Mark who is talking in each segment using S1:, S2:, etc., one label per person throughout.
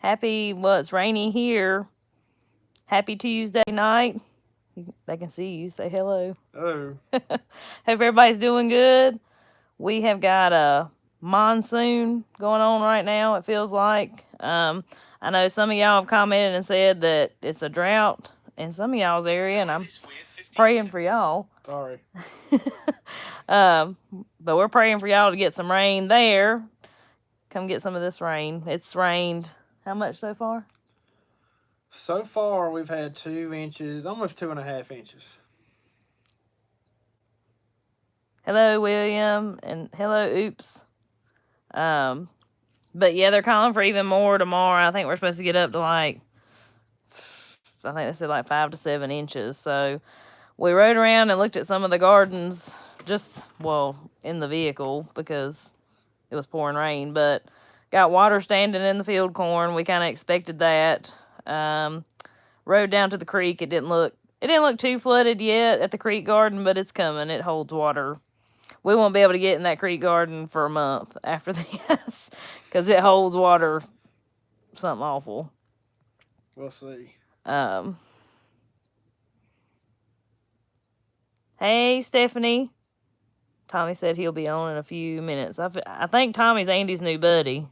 S1: Well, it's rainy here. Happy Tuesday night. They can see you. Say hello.
S2: Oh,
S1: Hope everybody's doing good. We have got a monsoon going on right now, it feels like. I know some of y'all have commented and said that it's a drought in some of y'all's area, and I'm praying for y'all.
S2: sorry.
S1: um, but we're praying for y'all to get some rain there. Come get some of this rain. It's rained how much so far?
S2: So far, we've had 2 inches, almost 2.5 inches.
S1: Hello, William, and hello, Oops. Um, but yeah, they're calling for even more tomorrow. I think we're supposed to get up to I think they said like 5 to 7 inches. So we rode around and looked at some of the gardens, in the vehicle because it was pouring rain, but got water standing in the field corn. We kind of expected that. Um, Rode down to the creek. It didn't look too flooded yet at the creek garden, but it's coming. It holds water. We won't be able to get in that creek garden for a month after this because it holds water something awful.
S2: We'll see.
S1: Um, hey, Stephanie. Tommy said he'll be on in a few minutes. I think Tommy's Andy's new buddy.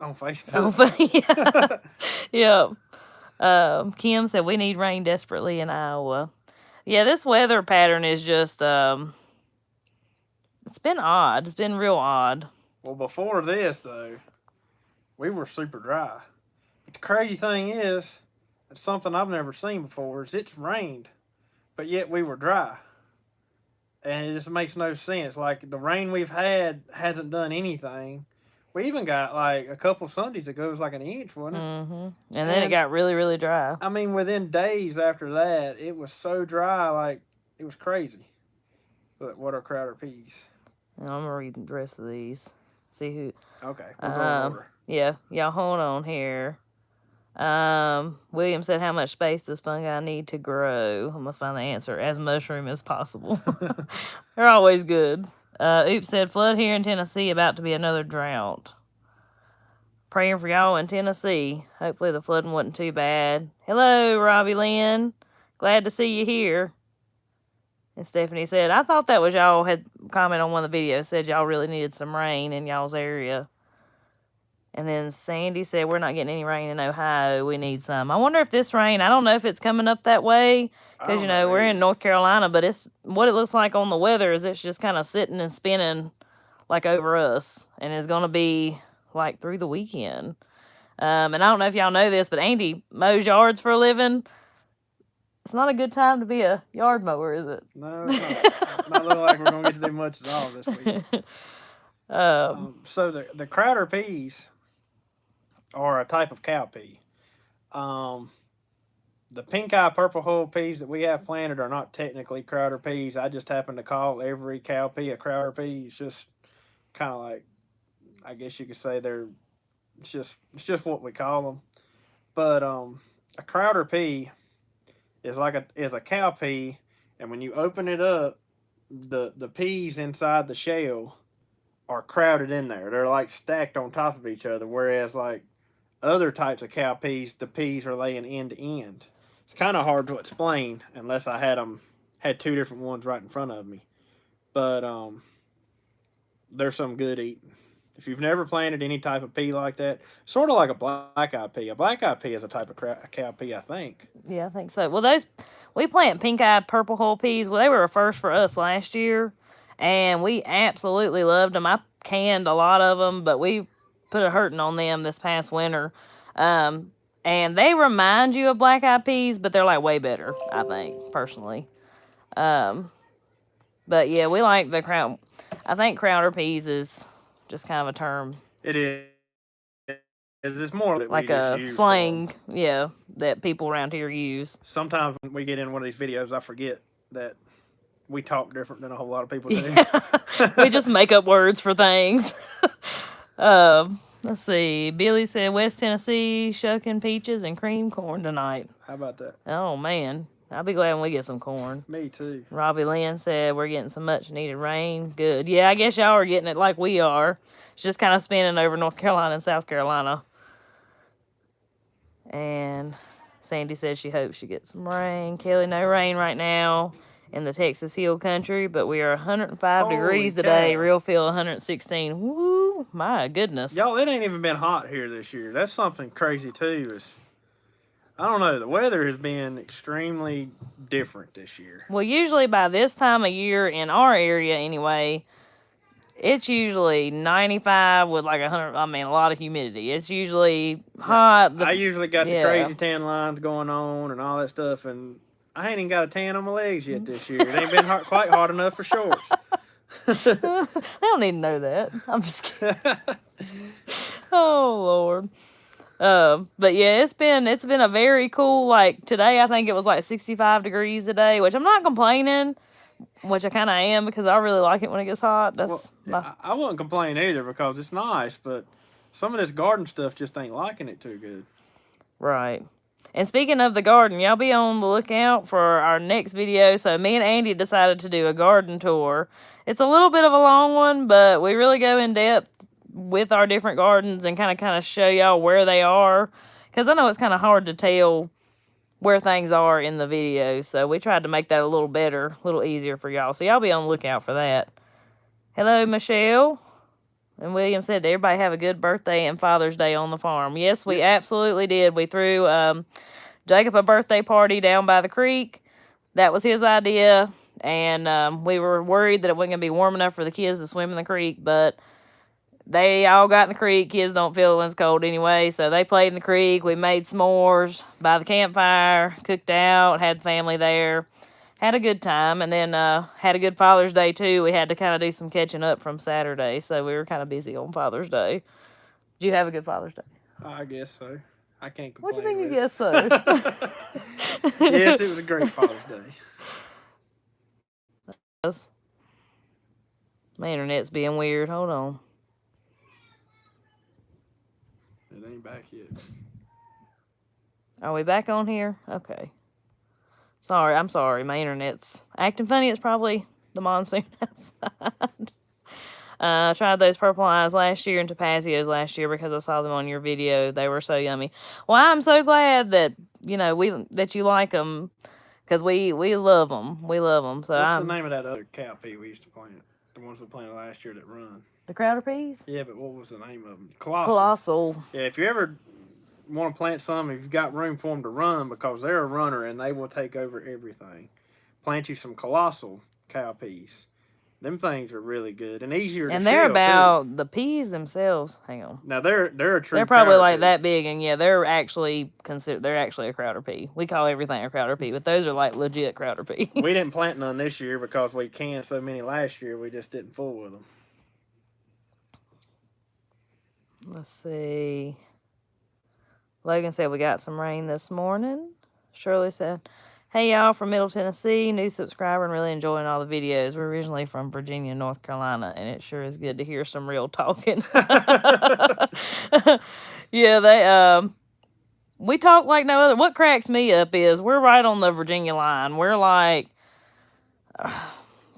S2: On
S1: Oh,
S2: Facebook.
S1: yeah. Yep. Kim said we need rain desperately in Iowa. Yeah, this weather pattern is just it's been odd. It's been real odd.
S2: Well, before this, though, we were super dry. But the crazy thing is, it's something I've never seen before, is it's rained, but yet we were dry. And it just makes no sense. Like, the rain we've had hasn't done anything. We even got, like, a couple Sundays ago, it was like an inch, wasn't it?
S1: And then it got really, really dry.
S2: I mean, within days after that, it was so dry, like, it was crazy. But what are Crowder peas?
S1: And I'm gonna read the rest of these. See who.
S2: Okay, we'll go in order.
S1: Yeah, y'all hold on here. William said, "How much space does fungi need to grow?" I'm gonna find the answer. As mushroom as possible. They're always good. Oops said, "Flood here in Tennessee, about to be another drought." Praying for y'all in Tennessee. Hopefully the flooding wasn't too bad. Hello, Robbie Lynn. Glad to see you here. And Stephanie said, I thought that was y'all had commented on one of the videos, said y'all really needed some rain in y'all's area. And then Sandy said, we're not getting any rain in Ohio. We need some. I wonder if this rain, I don't know if it's coming up that way. Because, we're in North Carolina, but it's what it looks like on the weather is it's just kind of sitting and spinning like over us. And it's going to be like through the weekend. And I don't know if y'all know this, but Andy mows yards for a living. It's not a good time to be a yard mower, is it?
S2: No, it's not. It's not looking like we're going to get to do much at all this week. So the Crowder peas are a type of cow pea. The pink eye purple hull peas that we have planted are not technically Crowder peas. I just happen to call every cow pea a Crowder pea. It's just kind of like, I guess you could say it's just what we call them. But a Crowder pea is a cow pea, and when you open it up, the peas inside the shell are crowded in there. They're like stacked on top of each other. Whereas like other types of cow peas, the peas are laying end to end. It's kind of hard to explain unless I had two different ones right in front of me. But there's some good eating. If you've never planted any type of pea like that, sort of like a black-eyed pea. A black-eyed pea is a type of cow pea, I think.
S1: Yeah, I think so. Well, we plant pink-eyed purple hull peas. Well, they were a first for us last year, and we absolutely loved them. I canned a lot of them, but we put a hurting on them this past winter. And they remind you of black-eyed peas, but they're like way better, I think, personally. But yeah, we like the crown. I think Crowder peas is just kind of a term.
S2: It is. It's more
S1: like a slang, that people around here use.
S2: Sometimes when we get in one of these videos, I forget that we talk different than a whole lot of people do.
S1: Yeah. We just make up words for things. Let's see. Billy said West Tennessee shucking peaches and cream corn tonight.
S2: How about that?
S1: Oh, man. I'll be glad when we get some corn.
S2: Me too.
S1: Robbie Lynn said we're getting some much needed rain. Good. Yeah, I guess y'all are getting it like we are. It's just kind of spinning over North Carolina and South Carolina. And Sandy said she hopes she gets some rain. Kelly, no rain right now in the Texas Hill Country, but we are 105
S2: Holy
S1: degrees today.
S2: cow.
S1: Real feel 116. Woo, my goodness.
S2: Y'all, it ain't even been hot here this year. That's something crazy too. I don't know. The weather has been extremely different this year.
S1: Well, usually by this time of year in our area anyway, it's usually 95 with like 100, I mean, a lot of humidity. It's usually hot.
S2: I usually got the
S1: yeah.
S2: crazy tan lines going on and all that stuff, and I ain't even got a tan on my legs yet this year. It ain't been quite hot enough for shorts.
S1: They don't need to know that. I'm just kidding. Oh, Lord. But yeah, it's been a very cool, like today I think it was like 65 degrees today, which I'm not complaining, which I kind of am because I really like it when it gets hot. That's
S2: I wouldn't complain either because it's nice, but some of this garden stuff just ain't liking it too good.
S1: Right. And speaking of the garden, y'all be on the lookout for our next video. So me and Andy decided to do a garden tour. It's a little bit of a long one, but we really go in depth with our different gardens and kind of show y'all where they are. Because I know it's kind of hard to tell where things are in the video. So we tried to make that a little better, a little easier for y'all. So y'all be on the lookout for that. Hello, Michelle. And William said, everybody have a good birthday and Father's Day on the farm. Yes, we absolutely did. We threw Jacob a birthday party down by the creek. That was his idea. And we were worried that it wasn't going to be warm enough for the kids to swim in the creek. But they all got in the creek. Kids don't feel it when it's cold anyway. So they played in the creek. We made s'mores by the campfire, cooked out, had family there. Had a good time, and then had a good Father's Day, too. We had to kind of do some catching up from Saturday, so we were kind of busy on Father's Day. Did you have a good Father's Day?
S2: I guess so. I can't complain.
S1: What do you mean you guess so?
S2: Yes, it was a great Father's Day.
S1: My internet's being weird. Hold on.
S2: It ain't back yet.
S1: Are we back on here? Okay. Sorry, I'm sorry. My internet's acting funny. It's probably the monsoon outside. I tried those purple eyes last year and Tapazios last year because I saw them on your video. They were so yummy. Well, I'm so glad that that you like them because we love them. We love them. So
S2: what's the name of that other cow pea we used to plant? The ones we planted last year that run.
S1: The Crowder peas?
S2: Yeah, but what was the name of them? Colossal.
S1: Colossal.
S2: Yeah, if you ever want to plant some, if you've got room for them to run, because they're a runner and they will take over everything. Plant you some Colossal cow peas. Them things are really good and easier to
S1: And they're about
S2: too.
S1: the peas themselves. Hang on.
S2: Now they're a true.
S1: They're probably like
S2: pea.
S1: that big, and yeah, they're actually a Crowder pea. We call everything a Crowder pea, but those are like legit Crowder peas.
S2: We didn't plant none this year because we canned so many last year. We just didn't fool with them.
S1: Let's see. Logan said we got some rain this morning. Shirley said, hey y'all from Middle Tennessee, new subscriber and really enjoying all the videos. We're originally from Virginia, North Carolina, and it sure is good to hear some real talking. Yeah, we talk like no other. What cracks me up is we're right on the Virginia line. We're like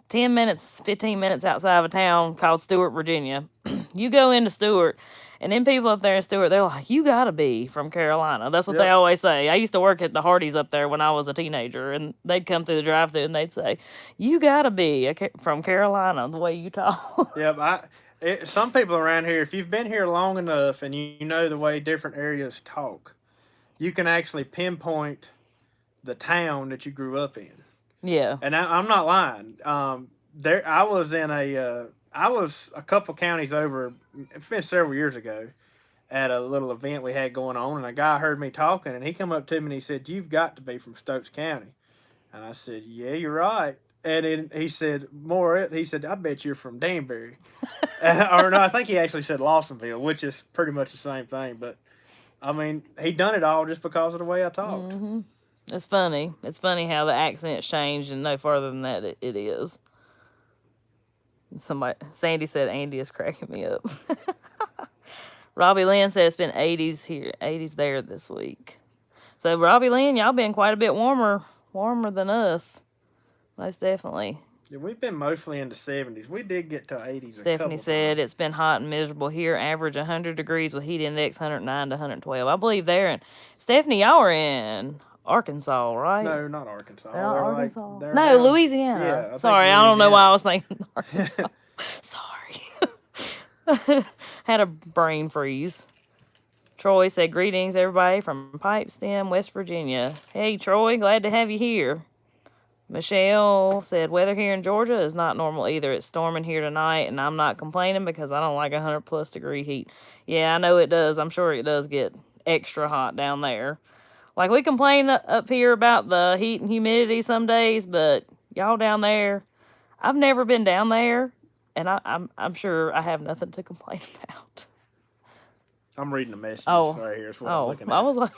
S1: 10 minutes, 15 minutes outside of a town called Stewart, Virginia. You go into Stewart, and then people up there in Stewart, they're like, you gotta be from Carolina. That's what they always say. I used to work at the Hardee's up there when I was a teenager, and they'd come through the drive-thru and they'd say, you gotta be from Carolina, the way you talk.
S2: Yep, some people around here, if you've been here long enough and you know the way different areas talk, you can actually pinpoint the town that you grew up in.
S1: Yeah.
S2: And I'm not lying. I was a couple counties over, it's been several years ago, at a little event we had going on, and a guy heard me talking, and he come up to me and he said, you've got to be from Stokes County. And I said, yeah, you're right. And then he said, I bet you're from Danbury. Or no, I think he actually said Lawsonville, which is pretty much the same thing. But, I mean, he done it all just because of the way I talked.
S1: Mm-hmm. It's funny. It's funny how the accent's changed, and no further than that it is. Sandy said Andy is cracking me up. Robbie Lynn said it's been 80s here, 80s there this week. So Robbie Lynn, y'all been quite a bit warmer than us. Most definitely.
S2: Yeah, we've been mostly in the 70s. We did get to 80s a
S1: Stephanie
S2: couple
S1: said
S2: times.
S1: it's been hot and miserable here. Average 100 degrees with heat index 109 to 112. I believe they're in. Stephanie, y'all are in Arkansas, right?
S2: No, not Arkansas.
S1: They're not Arkansas.
S2: They're
S1: No,
S2: down.
S1: Louisiana.
S2: Yeah, I think
S1: Sorry, I don't know why I
S2: Louisiana.
S1: was thinking Arkansas. Sorry. Had a brain freeze. Troy said, greetings, everybody, from Pipestem, West Virginia. Hey, Troy, glad to have you here. Michelle said, weather here in Georgia is not normal either. It's storming here tonight, and I'm not complaining because I don't like 100+ degree heat. Yeah, I know it does. I'm sure it does get extra hot down there. Like, we complain up here about the heat and humidity some days, but y'all down there, I've never been down there, and I'm sure I have nothing to complain about.
S2: I'm reading the messages right here. Is what I'm looking at.
S1: I was like,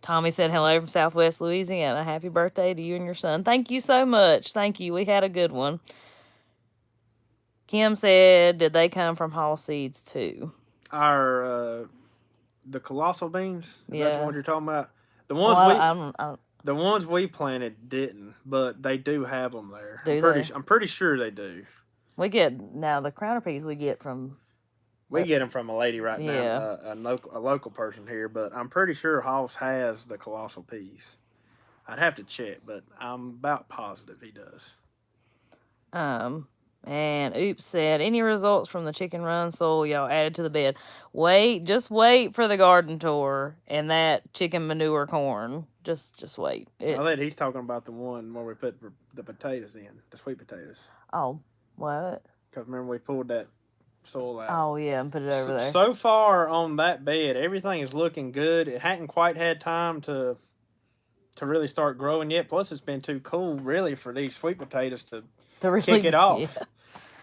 S1: Tommy said hello from Southwest Louisiana. Happy birthday to you and your son. Thank you so much. Thank you. We had a good one. Kim said, did they come from Hall Seeds too?
S2: Our the colossal beans. Is that the one you're talking about? The ones the ones we planted didn't, but they do have them there. I'm pretty sure they do.
S1: We get now the crowder peas we get from.
S2: We get them from a lady right now, a local person here, but I'm pretty sure Hoss has the colossal peas. I'd have to check, but I'm about positive he does.
S1: And Oops said, any results from the chicken run soil y'all added to the bed? Just wait for the garden tour and that chicken manure corn. Just wait.
S2: I bet he's talking about the one where we put the potatoes in, the sweet potatoes.
S1: Oh, what?
S2: Because remember we pulled that soil out.
S1: Oh, yeah, and put it over there.
S2: So far on that bed, everything is looking good. It hadn't quite had time to really start growing yet. Plus, it's been too cool, really, for these sweet potatoes to really kick it off. Yeah.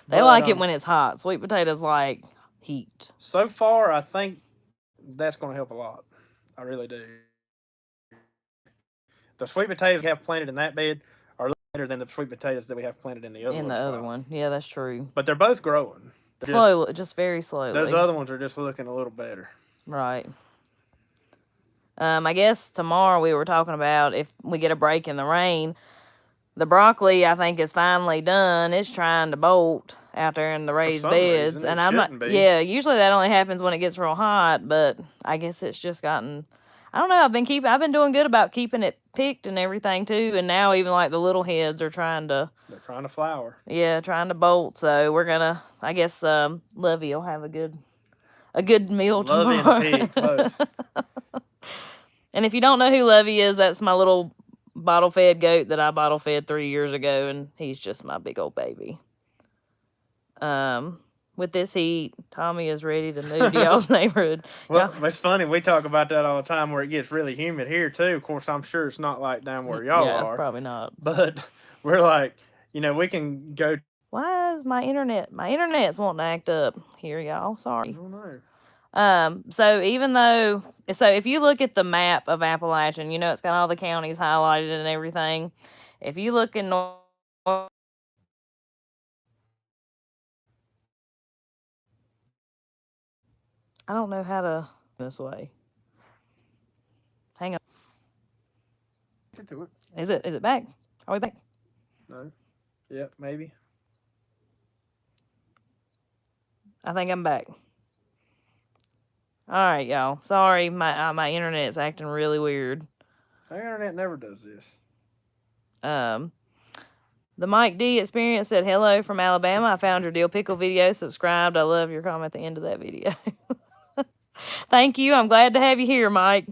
S1: They like it when it's hot. Sweet potatoes like heat.
S2: So far, I think that's going to help a lot. I really do. The sweet potatoes we have planted in that bed are better than the sweet potatoes that we have planted in the other one.
S1: In the other one. Yeah, that's true.
S2: But they're both growing.
S1: Slowly, just very slowly.
S2: Those other ones are just looking a little better.
S1: Right. I guess tomorrow we were talking about if we get a break in the rain, the broccoli I think is finally done. It's trying to bolt out there in the raised beds, and I'm not. Yeah, usually that only happens when it gets real hot, but I guess it's just gotten. I don't know. I've been doing good about keeping it picked and everything too, and now even like the little heads are trying to.
S2: They're trying to flower.
S1: Yeah, trying to bolt. So we're gonna. I guess Lovey will have a good meal tomorrow.
S2: Lovey and the pig, both.
S1: And if you don't know who Lovey is, that's my little bottle-fed goat that I bottle-fed 3 years ago, and he's just my big old baby. With this heat, Tommy is ready to move to y'all's neighborhood.
S2: Well, it's funny. We talk about that all the time where it gets really humid here, too. Of course, I'm sure it's not like down where y'all are.
S1: Probably not.
S2: But we're like, we can go.
S1: Why is my internet? My internet's wanting to act up here, y'all. Sorry.
S2: I don't know.
S1: So if you look at the map of Appalachian, it's got all the counties highlighted and everything. If you look in North, I don't know how to this way. Hang on.
S2: Into it.
S1: Is it back? Are we back?
S2: No. Yep, maybe.
S1: I think I'm back. All right, y'all. Sorry, my internet's acting really weird.
S2: Our internet never does this.
S1: The Mike D Experience said, hello from Alabama. I found your dill pickle video. Subscribed. I love your comment at the end of that video. Thank you. I'm glad to have you here, Mike.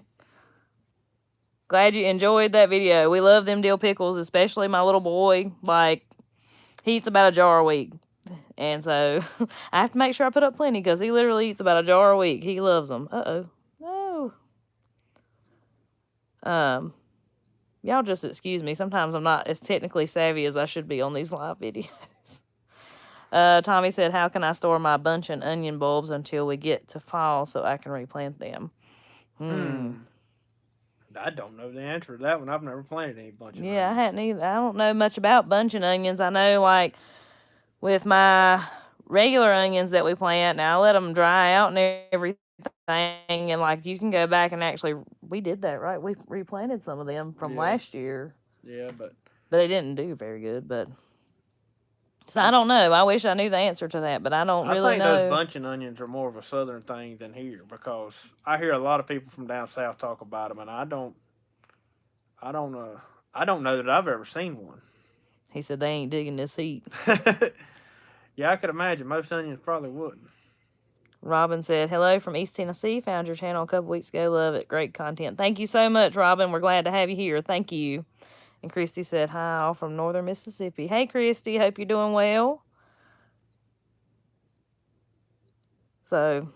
S1: Glad you enjoyed that video. We love them dill pickles, especially my little boy. Like, he eats about a jar a week. And so I have to make sure I put up plenty because he literally eats about a jar a week. He loves them. No. Y'all just excuse me. Sometimes I'm not as technically savvy as I should be on these live videos. Tommy said, how can I store my bunch and onion bulbs until we get to fall so I can replant them?
S2: I don't know the answer to that one. I've never planted any bunch of onions.
S1: Yeah, I hadn't either. I don't know much about bunching onions. I know, like, with my regular onions that we plant, now I let them dry out and everything, and, like, you can go back and actually, we did that, right? We replanted some of them from last year.
S2: Yeah, but
S1: but they didn't do very good. But so I don't know. I wish I knew the answer to that, but I don't
S2: I
S1: really
S2: think those
S1: know.
S2: bunching onions are more of a southern thing than here because I hear a lot of people from down south talk about them, and I don't I don't know that I've ever seen one.
S1: He said they ain't digging this heat.
S2: Yeah, I could imagine most onions probably wouldn't.
S1: Robin said, "Hello from East Tennessee. Found your channel a couple weeks ago. Love it. Great content. Thank you so much, Robin. We're glad to have you here. Thank you." And Christy said, "Hi, all from northern Mississippi." Hey, Christy. Hope you're doing well. So,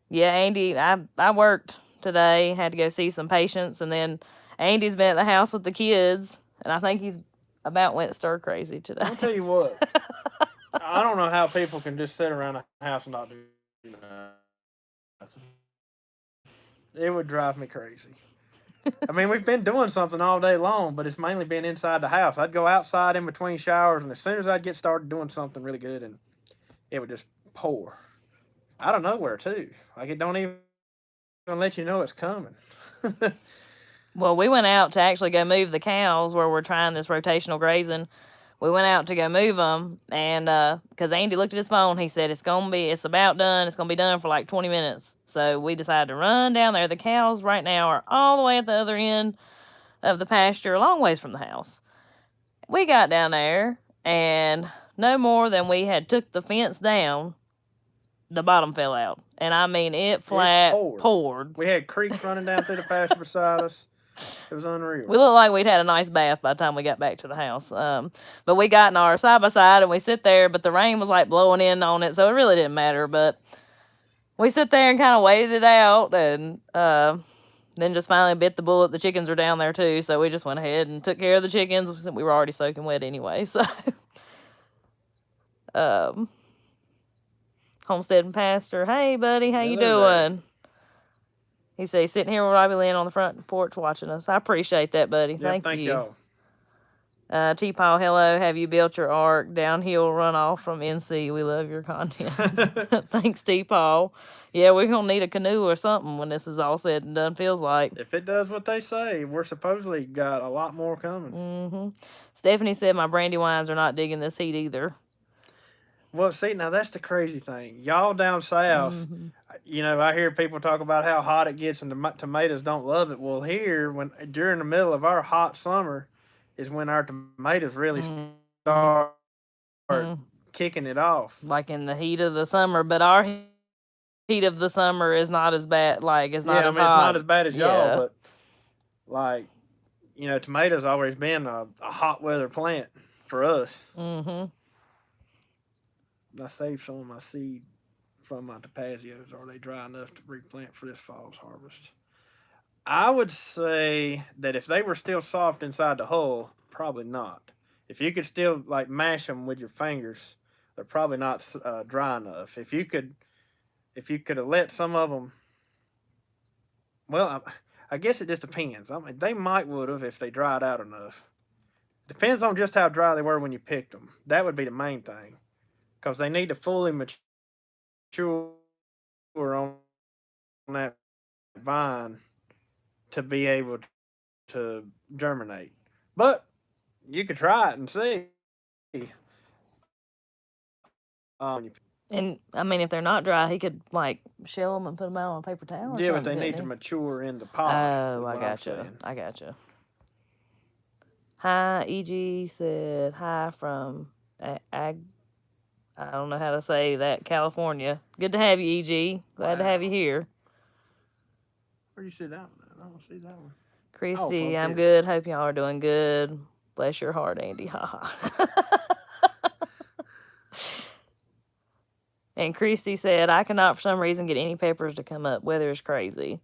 S1: yeah, Andy, I worked today. Had to go see some patients, and then Andy's been at the house with the kids, and I think he's about went stir crazy today.
S2: I'll tell you what. I don't know how people can just sit around a house and not do nothing. It would drive me crazy. I mean, we've been doing something all day long, but it's mainly been inside the house. I'd go outside in between showers, and as soon as I'd get started doing something really good, and it would just pour out of nowhere too. Like it don't even let you know it's coming.
S1: Well, we went out to actually go move the cows where we're trying this rotational grazing. We went out to go move them, and because Andy looked at his phone, he said it's about done. It's gonna be done for like 20 minutes. So we decided to run down there. The cows right now are all the way at the other end of the pasture, a long ways from the house. We got down there, and no more than we had took the fence down, the bottom fell out, and I mean it flat poured.
S2: We had creeks running down through the pasture beside us. It was unreal.
S1: We looked like we'd had a nice bath by the time we got back to the house. But we got in our side by side and we sit there, but the rain was like blowing in on it, so it really didn't matter. But we sit there and kind of waited it out, and then just finally bit the bullet. The chickens are down there too, so we just went ahead and took care of the chickens. We were already soaking wet anyway, so. Homestead and Pastor, hey buddy, how you doing? He said he's sitting here with Robbie Lynn on the front porch watching us. I appreciate that, buddy.
S2: Yep,
S1: thank
S2: you.
S1: T-Paul, hello. Have you built your ark? Downhill runoff from NC. We love your content. Thanks, T-Paul. Yeah, we're going to need a canoe or something when this is all said and done, feels like.
S2: If it does what they say, we're supposedly got a lot more coming.
S1: Mm-hmm. Stephanie said my Brandywines are not digging this heat either.
S2: Well, see, now that's the crazy thing. Y'all down south, you know, I hear people talk about how hot it gets and the tomatoes don't love it. Well, here, during the middle of our hot summer, is when our tomatoes really start kicking it off.
S1: Like in the heat of the summer, but our heat of the summer is not as bad. Like it's not as hot.
S2: It's not as bad as y'all, but like, you know, tomatoes always been a hot weather plant for us.
S1: Mm-hmm.
S2: I saved some of my seed from my Tapazios. Are they dry enough to replant for this fall's harvest? I would say that if they were still soft inside the hull, probably not. If you could still like mash them with your fingers, they're probably not dry enough. If you could have let some of them, well, I guess it just depends. I mean, they might would have if they dried out enough. Depends on just how dry they were when you picked them. That would be the main thing. Because they need to fully mature on that vine to be able to germinate. But you could try it and see.
S1: And I mean, if they're not dry, he could like shell them and put them out on a paper towel.
S2: Yeah, but they need to mature in the pot.
S1: Oh, I gotcha. Hi, EG said hi from I don't know how to say that, California. Good to have you, EG. Glad to have you here.
S2: Where do you see that one? I don't see that one.
S1: Christy, I'm good. Hope y'all are doing good. Bless your heart, Andy. Haha. And Christy said, I cannot for some reason get any peppers to come up. Weather is crazy.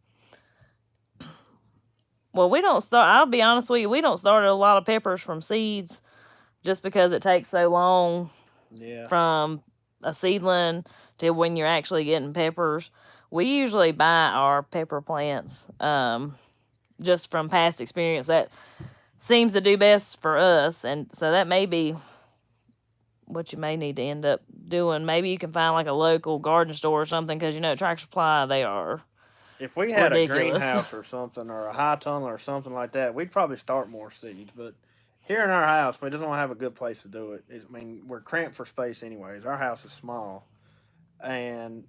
S1: Well, I'll be honest with you, we don't start a lot of peppers from seeds just because it takes so long.
S2: Yeah.
S1: From a seedling to when you're actually getting peppers. We usually buy our pepper plants just from past experience. That seems to do best for us, and so that may be what you may need to end up doing. Maybe you can find like a local garden store or something, because you know at Tractor Supply they are
S2: If we had
S1: ridiculous.
S2: a greenhouse or something, or a high tunnel or something like that, we'd probably start more seeds. But here in our house, we just don't have a good place to do it. I mean, we're cramped for space, anyways. Our house is small, and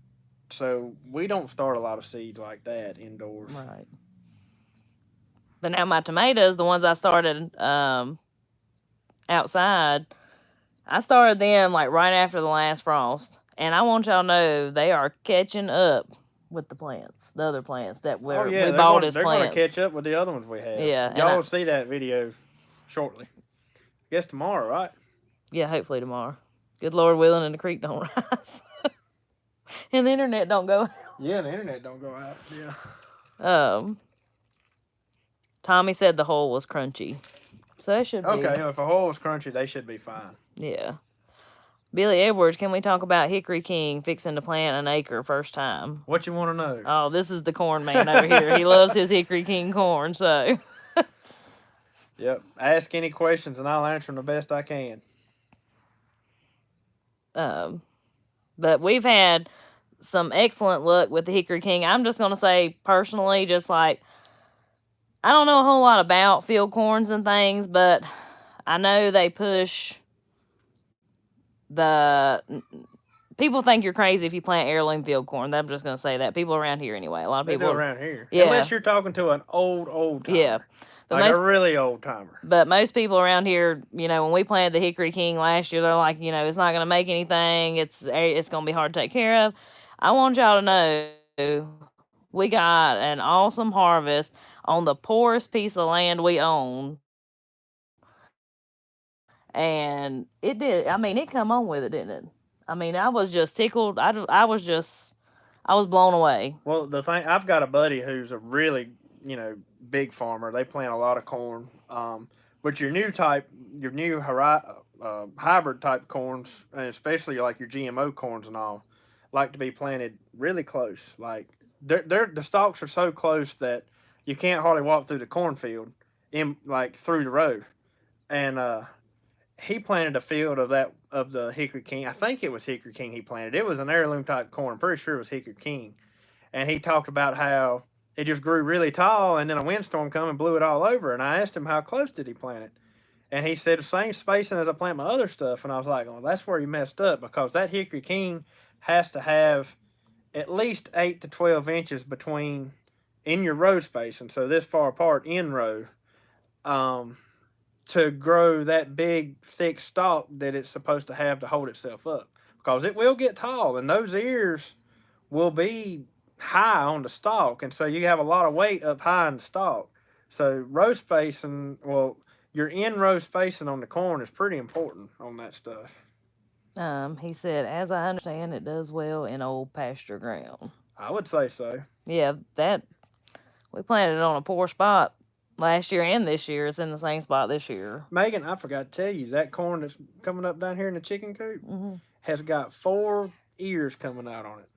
S2: so we don't start a lot of seeds like that indoors.
S1: Right. But now my tomatoes, the ones I started outside, I started them like right after the last frost. And I want y'all to know they are catching up with the plants, the other plants that
S2: Oh
S1: we
S2: yeah,
S1: bought as
S2: they're going to
S1: plants.
S2: catch up with the other ones we have.
S1: Yeah, and
S2: Y'all will see that video shortly. I guess tomorrow, right?
S1: Yeah, hopefully tomorrow. Good Lord willing, and the creek don't rise, and the internet don't go out.
S2: Yeah, the internet don't go out. Yeah.
S1: Tommy said the hole was crunchy, so it should be
S2: Okay. If a hole is crunchy, they should be fine.
S1: Yeah. Billy Edwards, can we talk about Hickory King fixing to plant an acre first time?
S2: What you want to know?
S1: Oh, this is the corn man over here. He loves his Hickory King corn, so.
S2: Yep. Ask any questions and I'll answer them the best I can.
S1: But we've had some excellent luck with the Hickory King. I'm just going to say personally, just like, I don't know a whole lot about field corns and things, but I know they push people think you're crazy if you plant heirloom field corn. I'm just going to say that. People around here anyway. A lot of
S2: They
S1: people
S2: do around here.
S1: Yeah.
S2: Unless you're talking to an old timer.
S1: Yeah. But
S2: like a really old timer.
S1: But most people around here, when we planted the Hickory King last year, they're like, it's not going to make anything. It's going to be hard to take care of. I want y'all to know we got an awesome harvest on the poorest piece of land we own. And it did. I mean, it come on with it, didn't it? I mean, I was just tickled. I was blown away.
S2: Well, the thing, I've got a buddy who's a really, big farmer. They plant a lot of corn. But your new hybrid type corns, and especially like your GMO corns and all, like to be planted really close. Like the stalks are so close that you can't hardly walk through the cornfield through the road. And he planted a field of the Hickory King. I think it was Hickory King he planted. It was an heirloom type corn. I'm pretty sure it was Hickory King. And he talked about how it just grew really tall, and then a windstorm come and blew it all over. And I asked him how close did he plant it, and he said the same spacing as I plant my other stuff. And I was like, well, that's where he messed up, because that Hickory King has to have at least 8 to 12 inches between in your row space, and so this far apart in row. To grow that big, thick stalk that it's supposed to have to hold itself up. Because it will get tall, and those ears will be high on the stalk, and so you have a lot of weight up high in the stalk. So row spacing, your in-row spacing on the corn is pretty important on that stuff.
S1: He said, as I understand, it does well in old pasture ground.
S2: I would say so.
S1: Yeah, we planted it on a poor spot last year and this year. It's in the same spot this year.
S2: Megan, I forgot to tell you, that corn that's coming up down here in the chicken coop has got 4 ears coming out on it.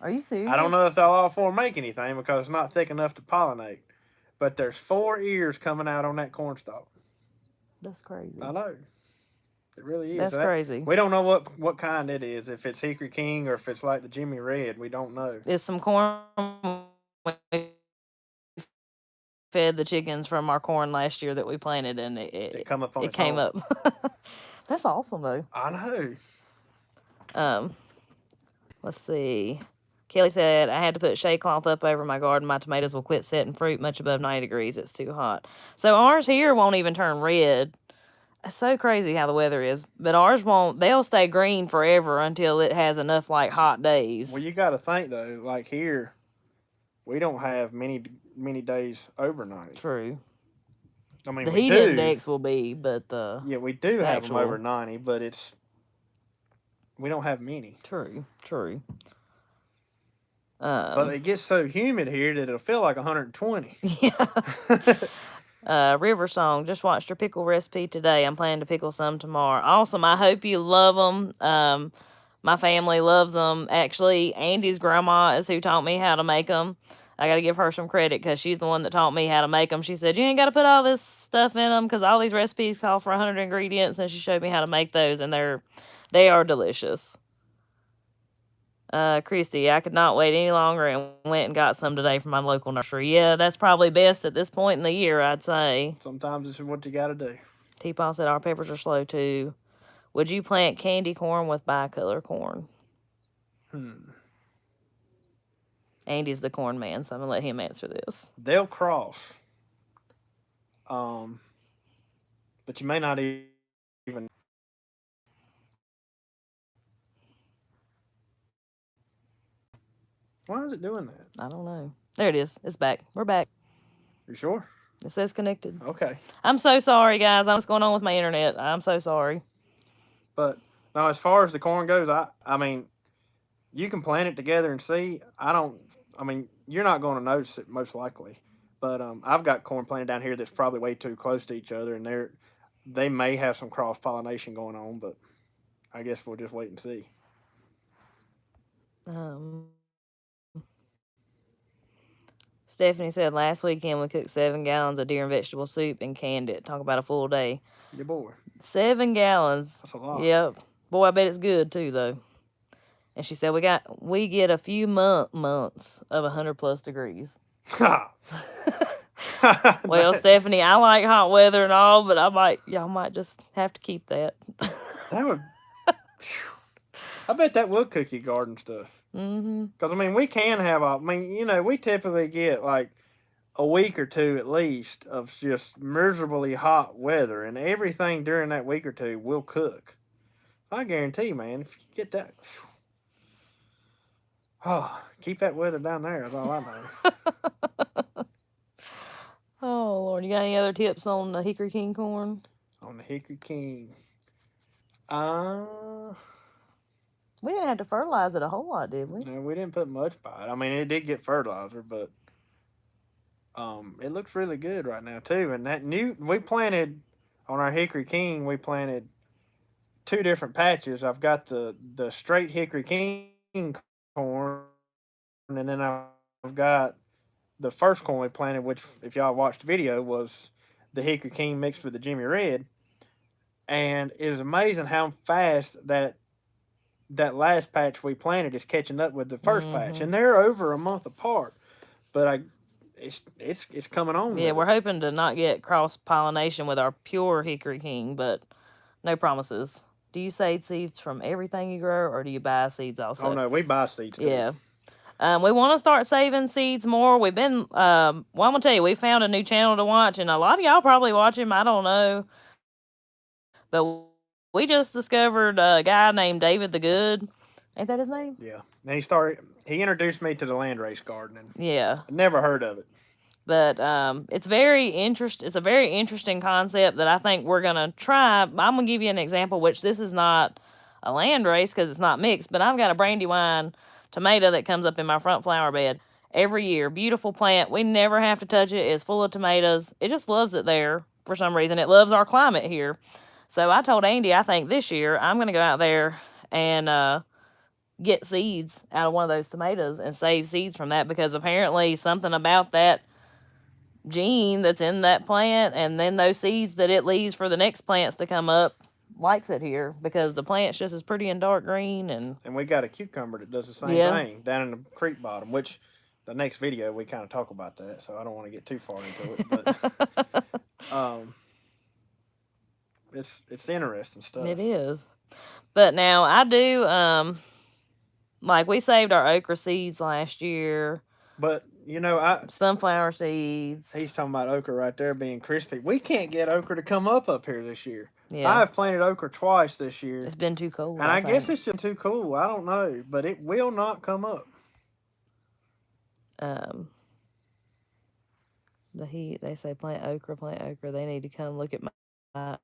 S1: Are you serious?
S2: I don't know if they'll all 4 make anything because it's not thick enough to pollinate. But there's 4 ears coming out on that corn stalk.
S1: That's crazy.
S2: I know. It really is.
S1: That's crazy.
S2: We don't know what kind it is. If it's Hickory King or if it's like the Jimmy Red, we don't know.
S1: It's some corn. Fed the chickens from our corn last year that we planted, and it
S2: come up on
S1: it came
S2: own.
S1: up. That's awesome, though.
S2: I know.
S1: Let's see. Kelly said, I had to put shade cloth up over my garden. My tomatoes will quit setting fruit much above 90 degrees. It's too hot. So ours here won't even turn red. It's so crazy how the weather is. But ours won't. They'll stay green forever until it has enough, hot days.
S2: Well, you got to think, though, like here, we don't have many days overnight.
S1: True.
S2: I mean,
S1: the heat index will be, but
S2: yeah, we do have them over 90, but we don't have many.
S1: True.
S2: But it gets so humid here that it'll feel like 120.
S1: Yeah. River Song, just watched your pickle recipe today. I'm planning to pickle some tomorrow. Awesome. I hope you love them. My family loves them. Actually, Andy's grandma is who taught me how to make them. I got to give her some credit because she's the one that taught me how to make them. She said, you ain't got to put all this stuff in them because all these recipes call for 100 ingredients, and she showed me how to make those, and they are delicious. Christy, I could not wait any longer and went and got some today from my local nursery. Yeah, that's probably best at this point in the year, I'd say.
S2: Sometimes this is what you got to do.
S1: T-Paul said our peppers are slow too. Would you plant candy corn with bicolor corn? Andy's the corn man, so I'm gonna let him answer this.
S2: They'll cross. But you may not even. Why is it doing that?
S1: I don't know. There it is. It's back. We're back.
S2: You sure?
S1: It says connected.
S2: Okay.
S1: I'm so sorry, guys. What's going on with my internet? I'm so sorry.
S2: But now, as far as the corn goes, I mean, you can plant it together and see. I mean, you're not going to notice it most likely. But I've got corn planted down here that's probably way too close to each other, and they may have some cross pollination going on. But I guess we'll just wait and see.
S1: Stephanie said last weekend we cooked 7 gallons of deer and vegetable soup and canned it. Talk about a full day.
S2: Your boy.
S1: 7 gallons.
S2: That's a lot.
S1: Yep. Boy, I bet it's good too, though. And she said we get a few months of 100+ degrees. Well, Stephanie, I like hot weather and all, but y'all might just have to keep that.
S2: That would. I bet that would cook your garden stuff. Because, I mean, we can have we typically get like a week or two at least of just miserably hot weather, and everything during that week or two will cook. I guarantee, man, if you get that. Oh, keep that weather down there, that's all I know.
S1: Oh, Lord. You got any other tips on the Hickory King corn?
S2: On the Hickory King.
S1: We didn't have to fertilize it a whole lot, did we?
S2: No, we didn't put much by it. I mean, it did get fertilizer, but it looks really good right now too. And we planted on our Hickory King. We planted 2 different patches. I've got the straight Hickory King corn, and then I've got the first corn we planted, which, if y'all watched the video, was the Hickory King mixed with the Jimmy Red. And it was amazing how fast that last patch we planted is catching up with the first patch, and they're over a month apart. But it's coming on.
S1: Yeah, we're hoping to not get cross pollination with our pure Hickory King, but no promises. Do you save seeds from everything you grow, or do you buy seeds also?
S2: Oh no, we buy seeds too.
S1: Yeah. We want to start saving seeds more. We've been, well, I'm going to tell you, we found a new channel to watch, and a lot of y'all probably watch him. I don't know. But we just discovered a guy named David the Good. Ain't that his name?
S2: Yeah. And he introduced me to the landrace gardening.
S1: Yeah.
S2: I never heard of it.
S1: But it's a very interesting concept that I think we're going to try. I'm going to give you an example, which this is not a landrace because it's not mixed, but I've got a Brandywine tomato that comes up in my front flower bed every year. Beautiful plant. We never have to touch it. It's full of tomatoes. It just loves it there for some reason. It loves our climate here. So I told Andy, I think this year I'm going to go out there and get seeds out of one of those tomatoes and save seeds from that, because apparently something about that gene that's in that plant and then those seeds that it leaves for the next plants to come up likes it here, because the plant's just as pretty and dark green. And
S2: we got a cucumber that does the same thing down in the creek bottom, which the next video we kind of talk about that, so I don't want to get too far into it. But it's interesting stuff.
S1: It is. But now I do, like we saved our okra seeds last year.
S2: But,
S1: sunflower seeds.
S2: He's talking about okra right there being crispy. We can't get okra to come up here this year.
S1: Yeah.
S2: I've planted okra twice this year.
S1: It's been too cold.
S2: And I guess it's just too cool. I don't know. But it will not come up.
S1: The heat, they say plant okra. They need to come look at my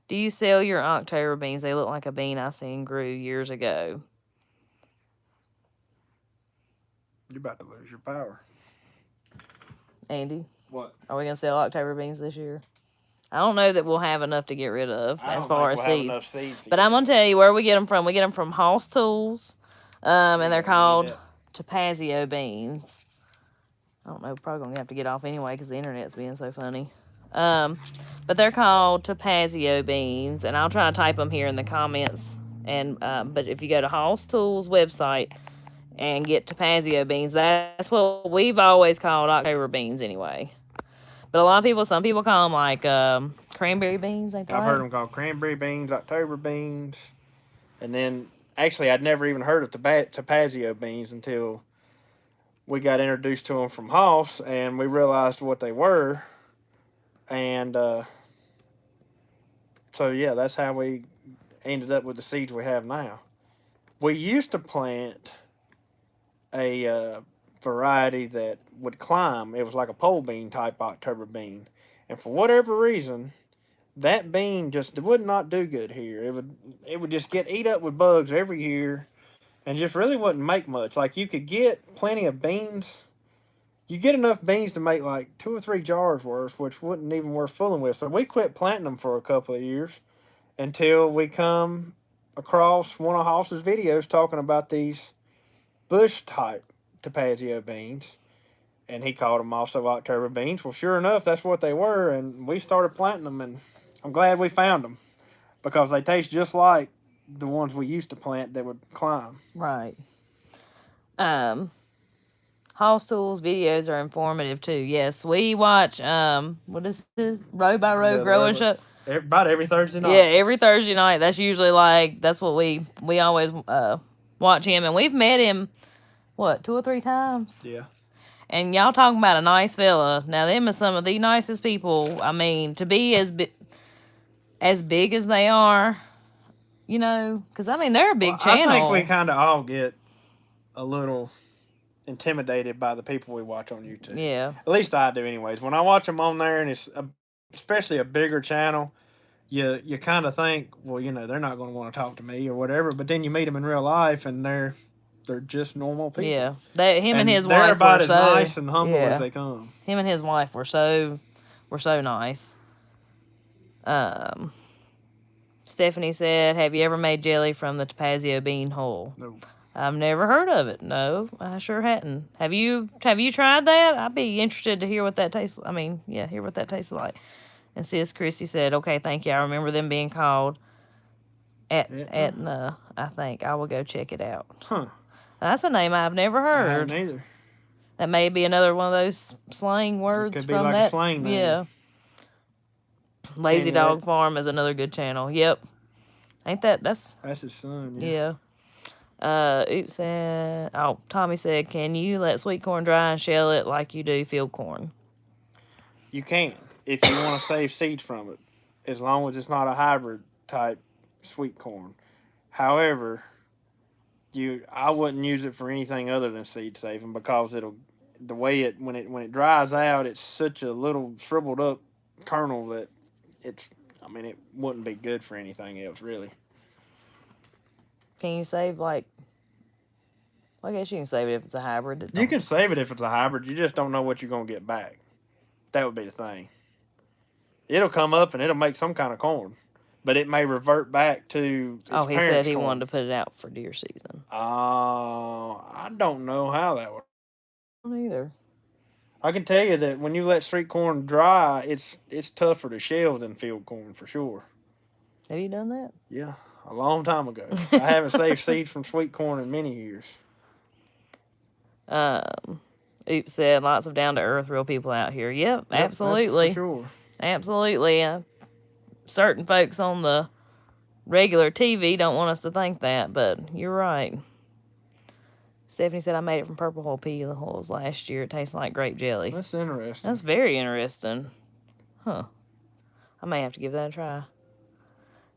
S1: Do you sell your October beans? They look like a bean I seen grew years ago.
S2: You're about to lose your power.
S1: Andy?
S2: What?
S1: Are we going to sell October beans this year? I don't know that we'll have enough to get rid of as far as seeds. But I'm going to tell you where we get them from. We get them from Hoss Tools, and they're called Topazio beans. I don't know, we're probably going to have to get off anyway because the internet's being so funny. But they're called Topazio beans, and I'll try to type them here in the comments. And but if you go to Hoss Tools website and get Topazio beans, that's what we've always called October beans anyway. But a lot of people, some people call them like cranberry beans. Ain't
S2: I've
S1: that
S2: heard them called cranberry beans, October beans, and then actually I'd never even heard of Topazio beans until we got introduced to them from Hoss, and we realized what they were, and so yeah, that's how we ended up with the seeds we have now. We used to plant a variety that would climb. It was like a pole bean type October bean, and for whatever reason, that bean just would not do good here. It would just get eat up with bugs every year, and just really wouldn't make much. Like you could get plenty of beans. You get enough beans to make like 2 or 3 jars worth, which wouldn't even worth fooling with. So we quit planting them for a couple of years until we come across one of Hoss's videos talking about these bush type Topazio beans, and he called them also October beans. Well, sure enough, that's what they were, and we started planting them, and I'm glad we found them because they taste just like the ones we used to plant that would climb.
S1: right? Um, Hoss Tools videos are informative too. Yes, we watch what is this? Row by row
S2: Yeah,
S1: growing show.
S2: About every Thursday night.
S1: Yeah, every Thursday night. That's usually like that's what we always watch him, and we've met him what 2 or 3 times.
S2: Yeah.
S1: And y'all talking about a nice fella. Now them are some of the nicest people. I mean, to be as big as they are, you know, because I mean they're a big channel.
S2: I think we kind of all get a little intimidated by the people we watch on YouTube.
S1: Yeah.
S2: At least I do, anyways. When I watch them on there, and it's especially a bigger channel, you kind of think, well, you know, they're not going to want to talk to me or whatever. But then you meet them in real life, and they're just normal people.
S1: Yeah, him and his
S2: they're
S1: wife
S2: about
S1: were
S2: as
S1: so
S2: nice and humble as they come.
S1: Him and his wife were so nice. Stephanie said, "Have you ever made jelly from the Topazio bean hull?"
S2: No.
S1: I've never heard of it. No, I sure hadn't. Have you tried that? I'd be interested to hear what that tastes. I mean, yeah, hear what that tastes like. And Sis Christie said, "Okay, thank you. I remember them being called Etna. I think I will go check it out."
S2: Huh.
S1: That's a name I've never heard.
S2: I haven't either.
S1: That may be another one of those slang words
S2: It could be
S1: from
S2: like
S1: that.
S2: A slang name.
S1: Yeah. Lazy Dog Farm is another good channel. Yep. Ain't that's
S2: his son.
S1: Yeah. Oops. Tommy said, "Can you let sweet corn dry and shell it like you do field corn?"
S2: You can, if you want to save seeds from it, as long as it's not a hybrid type sweet corn. However, I wouldn't use it for anything other than seed saving because the way when it dries out, it's such a little shriveled up kernel that it wouldn't be good for anything else really.
S1: Can you save I guess you can save it if it's a hybrid.
S2: You can save it if it's a hybrid. You just don't know what you're gonna get back. That would be the thing. It'll come up and it'll make some kind of corn, but it may revert back to its
S1: he said he
S2: corn.
S1: wanted to put it out for deer season.
S2: I don't know how that would.
S1: I don't either.
S2: I can tell you that when you let street corn dry, it's tougher to shell than field corn for sure.
S1: Have you done that?
S2: Yeah, a long time ago. I haven't saved seeds from sweet corn in many years.
S1: Oops said, "Lots of down to earth real people out here." Yep, absolutely.
S2: For sure.
S1: Absolutely. Certain folks on the regular TV don't want us to think that, but you're right. Stephanie said, "I made it from purple hull pea hulls last year. It tastes like grape jelly."
S2: That's interesting.
S1: That's very interesting. Huh. I may have to give that a try.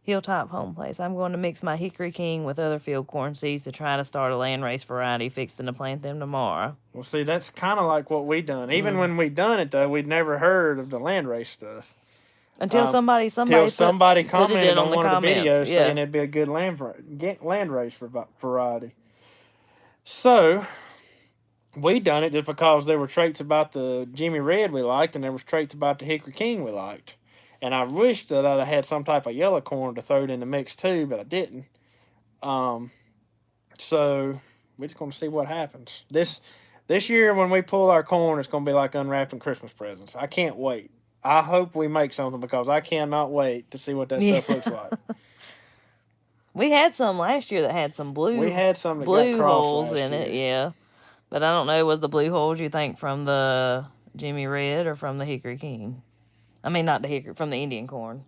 S1: Hilltop Home Place. "I'm going to mix my Hickory King with other field corn seeds to try to start a landrace variety, fixing to plant them tomorrow."
S2: Well, see, that's kind of like what we done. Even when we done it, though, we'd never heard of the landrace stuff.
S1: Until somebody
S2: commented on one of the videos saying it'd be a good landrace variety. So, we done it just because there were traits about the Jimmy Red we liked, and there was traits about the Hickory King we liked. And I wished that I'd had some type of yellow corn to throw it in the mix too, but I didn't. So we're just going to see what happens. This year when we pull our corn, it's going to be like unwrapping Christmas presents. I can't wait. I hope we make something because I cannot wait to see what that
S1: Yeah.
S2: stuff looks like.
S1: We had some last year that had some
S2: We had some that got
S1: blue
S2: crossed
S1: holes
S2: last
S1: in it,
S2: year.
S1: yeah. But I don't know, was the blue holes you think from the Jimmy Red or from the Hickory King? I mean, not the Hickory, from the Indian corn.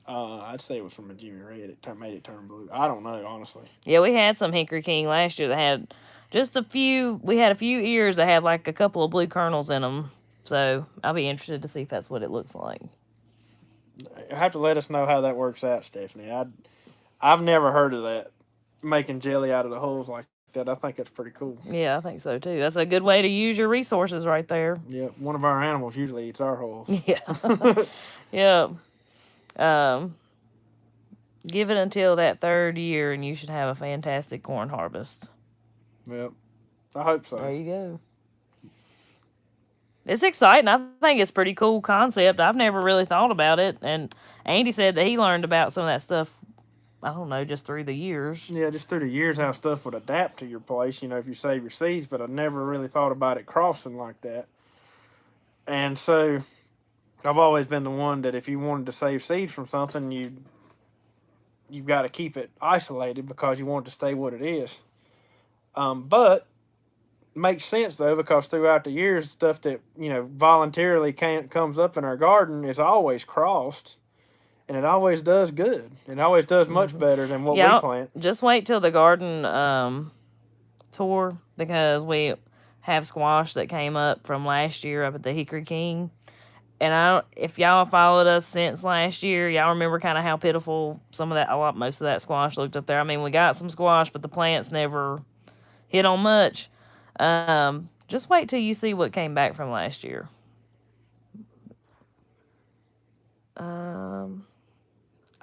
S2: I'd say it was from a Jimmy Red. It made it turn blue. I don't know, honestly.
S1: Yeah, we had some Hickory King last year that had just a few. We had a few ears that had like a couple of blue kernels in them. So I'll be interested to see if that's what it looks like.
S2: You have to let us know how that works out, Stephanie. I've never heard of that, making jelly out of the holes like that. I think that's pretty cool.
S1: Yeah, I think so too. That's a good way to use your resources right there.
S2: Yeah, one of our animals usually eats our holes.
S1: Yeah. Yeah. Give it until that third year and you should have a fantastic corn harvest.
S2: Yep. I hope so.
S1: There you go. It's exciting. I think it's a pretty cool concept. I've never really thought about it. And Andy said that he learned about some of that stuff, I don't know, just through the years.
S2: Yeah, just through the years how stuff would adapt to your place, if you save your seeds, but I never really thought about it crossing like that. And so I've always been the one that if you wanted to save seeds from something, you've got to keep it isolated because you want it to stay what it is. But makes sense though, because throughout the years, stuff that voluntarily comes up in our garden is always crossed, and it always does good. It always does much better than what we plant.
S1: Just wait till the garden tour, because we have squash that came up from last year up at the Hickory King. And if y'all followed us since last year, y'all remember kind of how pitiful most of that squash looked up there. I mean, we got some squash, but the plants never hit on much. Just wait till you see what came back from last year. I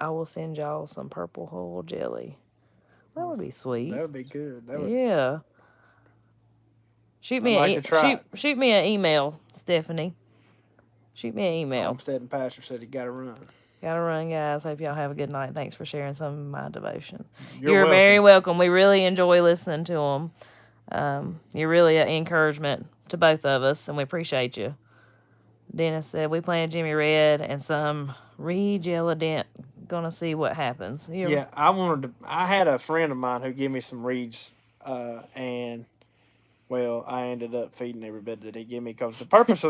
S1: will send y'all some purple hull jelly. That would be sweet.
S2: That would be good.
S1: Yeah. Shoot me an email, Stephanie. Shoot me an email.
S2: Homestead and Pastor said he got to run.
S1: Gotta run, guys. Hope y'all have a good night. Thanks for sharing some of my devotion.
S2: You're welcome.
S1: Very welcome. We really enjoy listening to them. You're really an encouragement to both of us, and we appreciate you. Dennis said we planted Jimmy Red and some Reed-Jelly-Dent. Gonna see what happens.
S2: Yeah, I had a friend of mine who gave me some reeds, and well, I ended up feeding every bit that he gave me because the purpose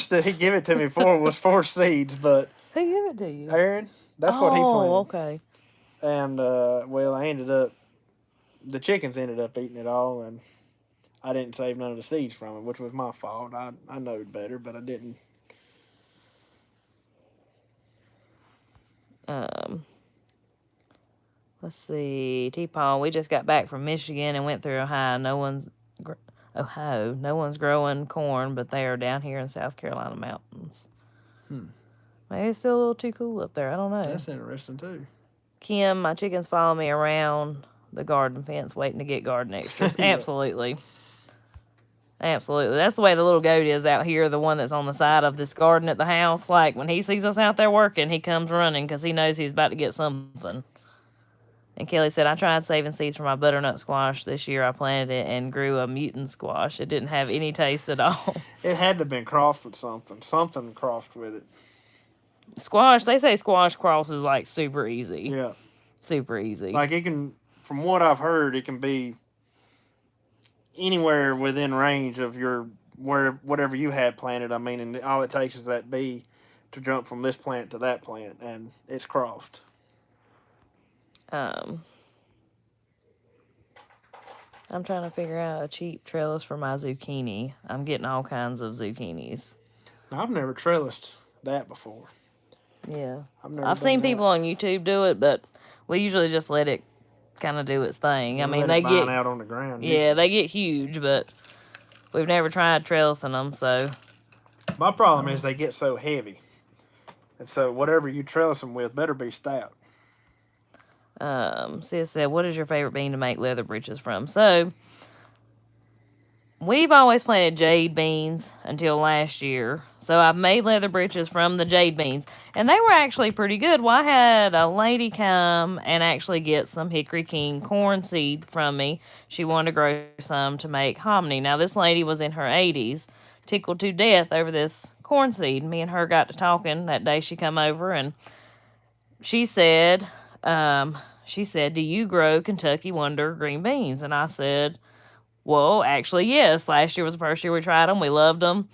S2: that he gave it to me for was for seeds. But
S1: who gave it to you?
S2: Aaron. That's what he planted.
S1: Oh, okay.
S2: And the chickens ended up eating it all, and I didn't save none of the seeds from it, which was my fault. I knowed better, but I didn't.
S1: Let's see. T-Paul, we just got back from Michigan and went through Ohio. No one's growing corn, but they are down here in South Carolina mountains. Maybe it's still a little too cool up there. I don't know.
S2: That's interesting too.
S1: Kim, my chickens follow me around the garden fence waiting to get garden extras. Yeah. Absolutely. Absolutely. That's the way the little goat is out here, the one that's on the side of this garden at the house. Like, when he sees us out there working, he comes running because he knows he's about to get something. And Kelly said, I tried saving seeds for my butternut squash this year. I planted it and grew a mutant squash. It didn't have any taste at all.
S2: It had to have been crossed with something. Something crossed with it.
S1: Squash, they say squash crosses like super easy.
S2: Yeah.
S1: Super easy.
S2: Like it can, from what I've heard, it can be anywhere within range of whatever you had planted. I mean, and all it takes is that bee to jump from this plant to that plant, and it's crossed.
S1: I'm trying to figure out a cheap trellis for my zucchini. I'm getting all kinds of zucchinis.
S2: Now, I've never trellised that before.
S1: Yeah. I've seen people on YouTube do it, but we usually just let it kind of do its thing. I mean, they get
S2: out on the ground.
S1: Yeah, they get huge, but we've never tried trellising them, so.
S2: My problem is they get so heavy. And so whatever you trellis them with better be stout.
S1: Sis said, what is your favorite bean to make leather breeches from? So, we've always planted jade beans until last year. So, I've made leather breeches from the jade beans. And they were actually pretty good. Well, I had a lady come and actually get some Hickory King corn seed from me. She wanted to grow some to make hominy. Now, this lady was in her 80s. tickled to death over this corn seed. Me and her got to talking that day she come over, and she said, do you grow Kentucky Wonder green beans? And I said, well, actually, yes. Last year was the first year we tried them. We loved them.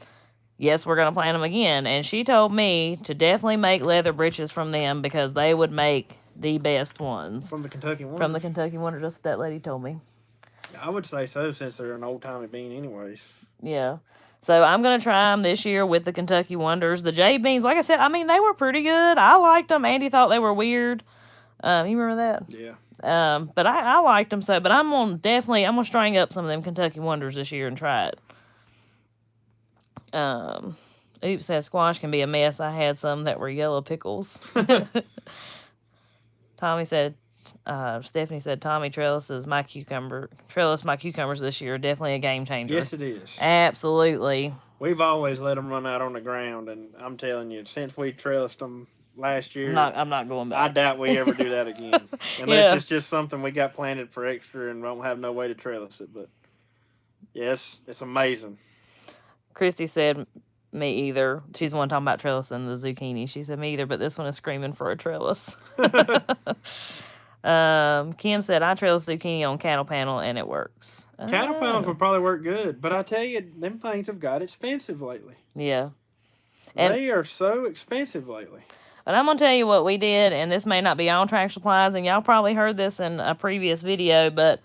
S1: Yes, we're going to plant them again. And she told me to definitely make leather breeches from them because they would make the best ones.
S2: From the Kentucky Wonder?
S1: From the Kentucky Wonder, just that lady told me.
S2: I would say so, since they're an old-timey bean anyways.
S1: Yeah. So I'm going to try them this year with the Kentucky Wonders. The J beans, like I said, I mean, they were pretty good. I liked them. Andy thought they were weird. You remember that?
S2: Yeah.
S1: But I liked them but I'm gonna string up some of them Kentucky Wonders this year and try it. Oops says squash can be a mess. I had some that were yellow pickles. Tommy said, Stephanie said, Tommy trellis my cucumbers this year. Definitely a game changer.
S2: Yes, it is.
S1: Absolutely.
S2: We've always let them run out on the ground, and I'm telling you, since we trellised them last year,
S1: I'm not going back.
S2: I doubt we ever do that again. Unless it's just something we got planted for extra and don't have no way to trellis it. But yes, it's amazing.
S1: Christy said, me either. She's the one talking about trellising the zucchini. She said, me either, but this one is screaming for a trellis. Kim said, I trellis zucchini on cattle panel and it works.
S2: Cattle panels would probably work good, but I tell you, them things have got expensive lately.
S1: Yeah. And
S2: they are so expensive lately.
S1: But I'm going to tell you what we did, and this may not be on Tractor Supplies, and y'all probably heard this in a previous video, but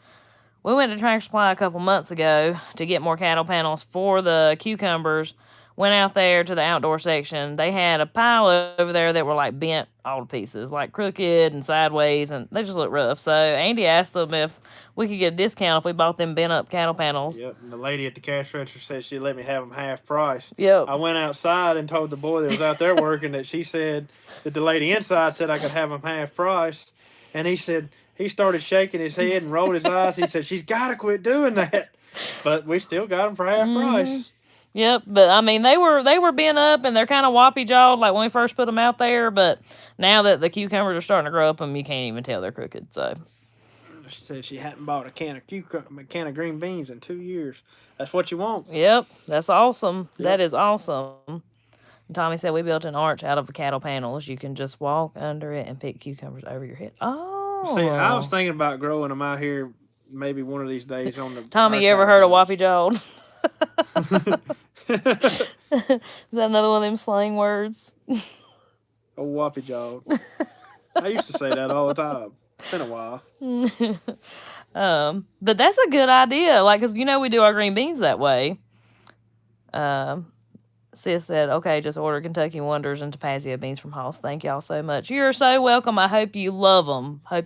S1: we went to Tractor Supply a couple months ago to get more cattle panels for the cucumbers. Went out there to the outdoor section. They had a pile over there that were like bent all to pieces, like crooked and sideways, and they just looked rough. So Andy asked them if we could get a discount if we bought them bent up cattle panels.
S2: Yep, and the lady at the cash register said she'd let me have them half price.
S1: Yep.
S2: I went outside and told the boy that was out there working that she said that the lady inside said I could have them half price, and he said he started shaking his head and rolled his eyes. He said, she's got to quit doing that. But we still got them for half price.
S1: Yep, but I mean they were bent up and they're kind of woppy jawed like when we first put them out there. But now that the cucumbers are starting to grow up them, you can't even tell they're crooked. So
S2: she said she hadn't bought a can of green beans in 2 years. That's what you want.
S1: Yep, that's awesome. Yep. That is awesome. And Tommy said we built an arch out of the cattle panels. You can just walk under it and pick cucumbers over your head. Oh,
S2: see, I was thinking about growing them out here maybe one of these days on the.
S1: Tommy, you ever heard of woppy jawed? Is that another one of them slang words?
S2: Oh, woppy jawed. I used to say that all the time. It's been a while.
S1: But that's a good idea. Like, cause we do our green beans that way. Sis said, okay, just order Kentucky Wonders and Tapazio beans from Hoss. Thank y'all so much. You're so welcome. I hope you love them. I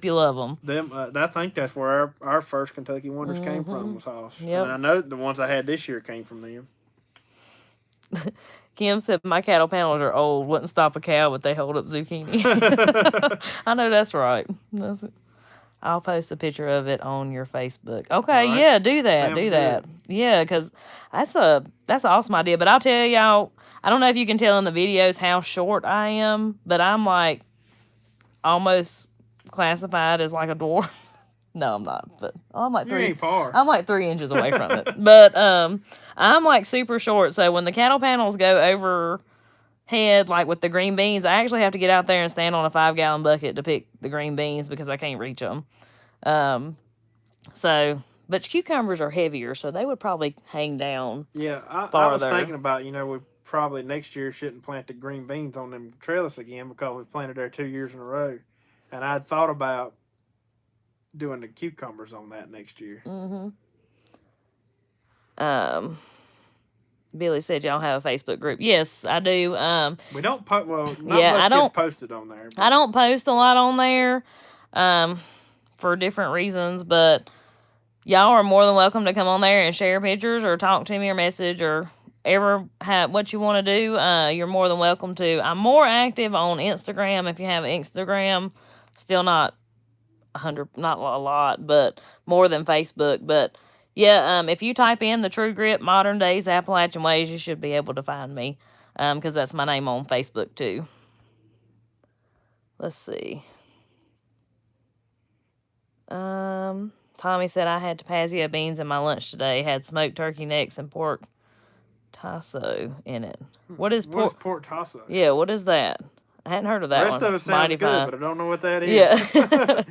S2: think that's where our first Kentucky Wonders came from, was Hoss. Yep. And I know the ones I had this year came from them.
S1: Kim said, my cattle panels are old. Wouldn't stop a cow, but they hold up zucchini. I know that's right. I'll post a picture of it on your Facebook. Okay, right. Yeah, do that. Sounds good. Yeah, because that's an awesome idea. But I'll tell y'all, I don't know if you can tell in the videos how short I am, but I'm like almost classified as like a dwarf. No, I'm not. But I'm like
S2: you ain't far.
S1: I'm like 3 inches away from it. But I'm like super short. So when the cattle panels go overhead, like with the green beans, I actually have to get out there and stand on a 5-gallon bucket to pick the green beans because I can't reach them. But cucumbers are heavier, so they would probably hang down.
S2: Yeah, I was thinking about, we probably next year shouldn't plant the green beans on them trellis again because we planted there 2 years in a row. And I'd thought about doing the cucumbers on that next year.
S1: Billy said y'all have a Facebook group. Yes, I do.
S2: We don't post. Well, not much gets posted on there.
S1: But I don't post a lot on there, for different reasons. But y'all are more than welcome to come on there and share pictures or talk to me or message or what you want to do. You're more than welcome to. I'm more active on Instagram. If you have Instagram, still not not a lot, but more than Facebook. But yeah, if you type in the True Grit Modern Days Appalachian Ways, you should be able to find me, because that's my name on Facebook too. Let's see. Tommy said I had Tapazio beans in my lunch today. Had smoked turkey necks and pork tasso in it. What is
S2: What is
S1: pork?
S2: pork tasso?
S1: Yeah, what is that? I hadn't heard of
S2: The
S1: that
S2: rest
S1: one.
S2: of it sounds
S1: Mighty
S2: good,
S1: fine.
S2: but I don't know what that is.
S1: Yeah.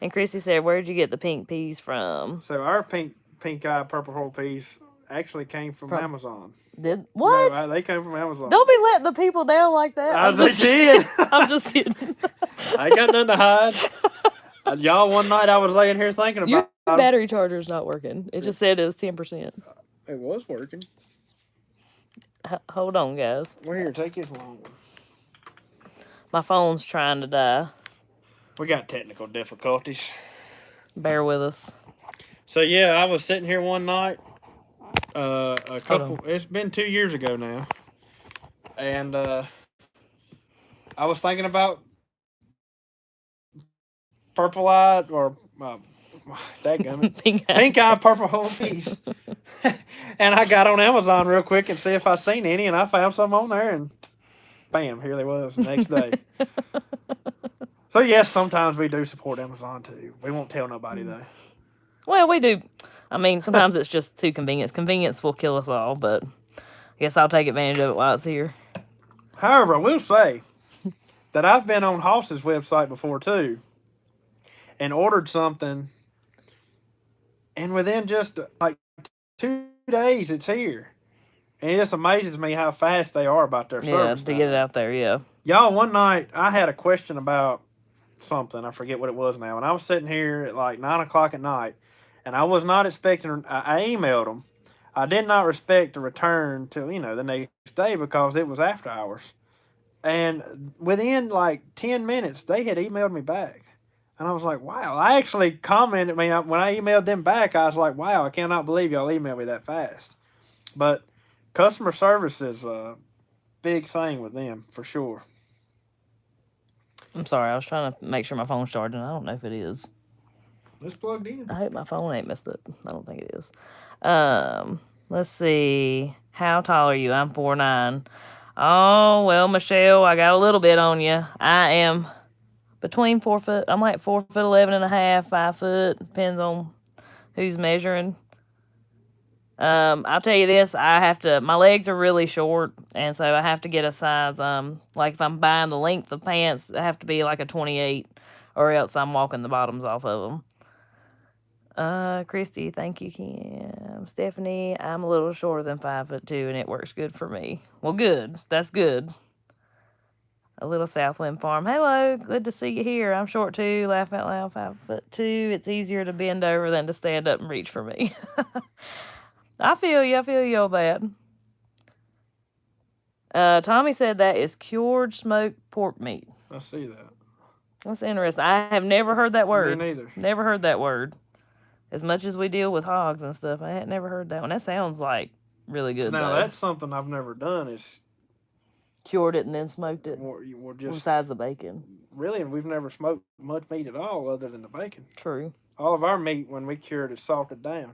S1: And Chrissy said, "Where'd you get the pink peas from?"
S2: So our pink eye purple hull peas actually came from Amazon.
S1: Did what?
S2: No, they came from Amazon.
S1: Don't be letting the people down like that.
S2: They did.
S1: I'm just kidding.
S2: I ain't got nothing to hide. Y'all, one night I was laying here thinking about
S1: Your battery charger's not working. It just said it was 10%.
S2: It was working.
S1: Hold on, guys.
S2: Well, here, take this long one.
S1: My phone's trying to die.
S2: We got technical difficulties.
S1: Bear with us.
S2: So yeah, I was sitting here one night. It's been 2 years ago now, and I was thinking about purple eyed or pink eye purple hull peas. And I got on Amazon real quick and see if I seen any, and I found some on there, and bam, here they was the next day. So yes, sometimes we do support Amazon too. We won't tell nobody though.
S1: Well, we do. I mean, sometimes it's just too convenient. Convenience will kill us all, but I guess I'll take advantage of it while it's here.
S2: However, I will say that I've been on Hoss's website before too, and ordered something, and within just like 2 days, it's here. And it just amazes me how fast they are about their service.
S1: Yeah, to get it out there, yeah.
S2: Y'all, one night I had a question about something. I forget what it was now. And I was sitting here at like 9 o'clock at night, and I was not expecting. I emailed them. I did not expect a return till the next day because it was after hours. And within like 10 minutes, they had emailed me back. And I was like, wow. I actually commented, when I emailed them back, I was like, wow, I cannot believe y'all emailed me that fast. But customer service is a big thing with them, for sure.
S1: I'm sorry, I was trying to make sure my phone's charging. I don't know if it is.
S2: It's plugged in.
S1: I hope my phone ain't messed up. I don't think it is. Let's see. How tall are you? I'm 4'9". Oh, well, Michelle, I got a little bit on you. I am between 4 foot. I'm like 4'11" and a half, 5 foot. Depends on who's measuring. I'll tell you this, my legs are really short, and so I have to get a size, like if I'm buying the length of pants, I have to be like a 28, or else I'm walking the bottoms off of them. Christy, thank you, Kim. Stephanie, I'm a little shorter than 5'2", and it works good for me. Well, good. That's good. A little Southwind Farm. Hello, good to see you here. I'm short too. Laugh out loud, 5'2". It's easier to bend over than to stand up and reach for me. I feel you on that. Tommy said that is cured smoked pork meat.
S2: I see that.
S1: That's interesting. I have never heard that word.
S2: Me neither.
S1: Never heard that word. As much as we deal with hogs and stuff, I had never heard that one. That sounds like really good.
S2: Now,
S1: though.
S2: That's something I've never done is
S1: cured it and then smoked it. Besides the bacon.
S2: Really, we've never smoked much meat at all other than the bacon.
S1: True.
S2: All of our meat, when we cured it, salted down.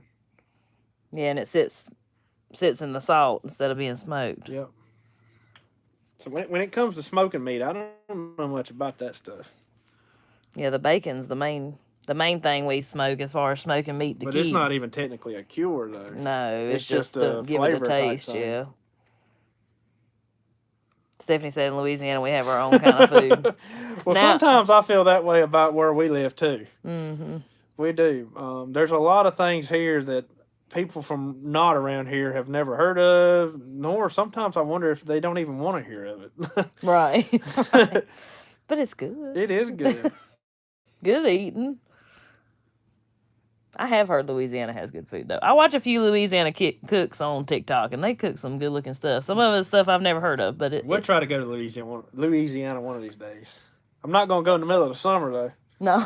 S1: Yeah, and it sits in the salt instead of being smoked.
S2: Yep. So when it comes to smoking meat, I don't know much about that stuff.
S1: Yeah, the bacon's the main thing we smoke as far as smoking meat to keep.
S2: But it's not even technically a cure, though.
S1: No, it's just to give it a taste, yeah. Stephanie said in Louisiana we have our own kind of food.
S2: Well, sometimes I feel that way about where we live, too.
S1: Mm-hmm.
S2: We do. There's a lot of things here that people from not around here have never heard of, nor sometimes I wonder if they don't even want to hear of it.
S1: Right. But it's good.
S2: It is good.
S1: Good eating. I have heard Louisiana has good food, though. I watch a few Louisiana cooks on TikTok, and they cook some good-looking stuff. Some of it's stuff I've never heard of, but
S2: we'll try to go to Louisiana one of these days. I'm not going to go in the middle of the summer, though.
S1: No.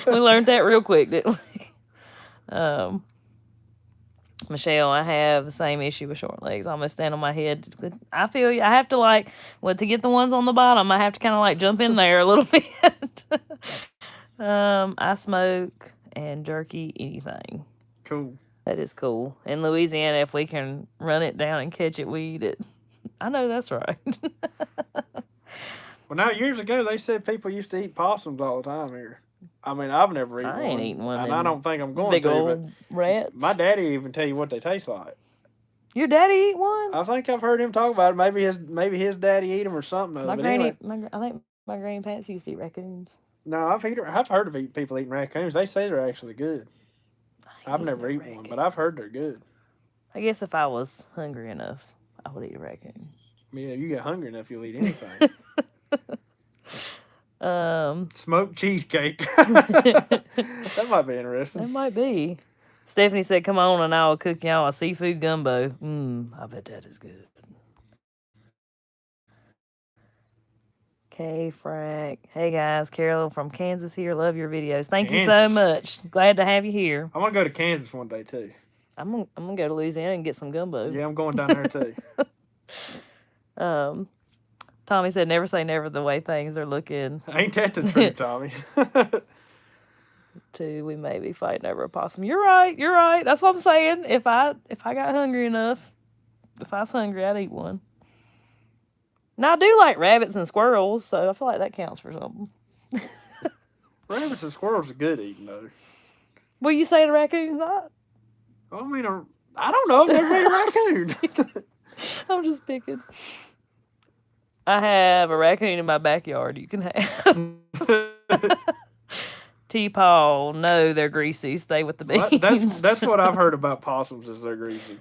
S1: We learned that real quick, didn't we? Michelle, I have the same issue with short legs. I almost stand on my head. I feel you. I have to to get the ones on the bottom, I have to kind of jump in there a little bit. I smoke and jerky anything.
S2: Cool.
S1: That is cool. In Louisiana, if we can run it down and catch it, we eat it. I know that's right.
S2: Well, now, years ago, they said people used to eat possums all the time here. I mean, I've never eaten one.
S1: I ain't eating one.
S2: And I don't think I'm going
S1: big
S2: to.
S1: Old rats.
S2: My daddy even tell you what they taste like.
S1: Your daddy eat one?
S2: I think I've heard him talk about it. Maybe his daddy eat them or something.
S1: My
S2: But
S1: granny,
S2: anyway,
S1: I think my granny Patsy used to eat raccoons.
S2: no, I've heard of people eating raccoons. They say they're actually good.
S1: I
S2: I've
S1: ain't
S2: never
S1: eating no
S2: eaten one, but
S1: raccoon.
S2: I've heard they're good.
S1: I guess if I was hungry enough, I would eat a raccoon.
S2: Yeah, you get hungry enough, you'll eat anything. Smoked cheesecake. That might be interesting.
S1: That might be. Stephanie said, "Come on, and I'll cook y'all a seafood gumbo." I bet that is good. Okay, Frank. Hey guys, Carol from Kansas here. Love your videos. Thank you so
S2: Kansas.
S1: much. Glad to have you here.
S2: I want to go to Kansas one day too.
S1: I'm gonna go to Louisiana and get some gumbo.
S2: Yeah, I'm going down there too.
S1: Tommy said, "Never say never the way things are looking."
S2: Ain't that the truth, Tommy?
S1: We may be fighting over a possum. You're right. You're right. That's what I'm saying. If I got hungry enough, if I was hungry, I'd eat one. Now I do like rabbits and squirrels, so I feel like that counts for something.
S2: Rabbits and squirrels are good eating though.
S1: Will you say the raccoon's not?
S2: I mean, I don't know. I've never ate a raccoon.
S1: I'm just picking. I have a raccoon in my backyard. You can have. T-Paul, no, they're greasy. Stay with the beans.
S2: That's what I've heard about possums is they're greasy.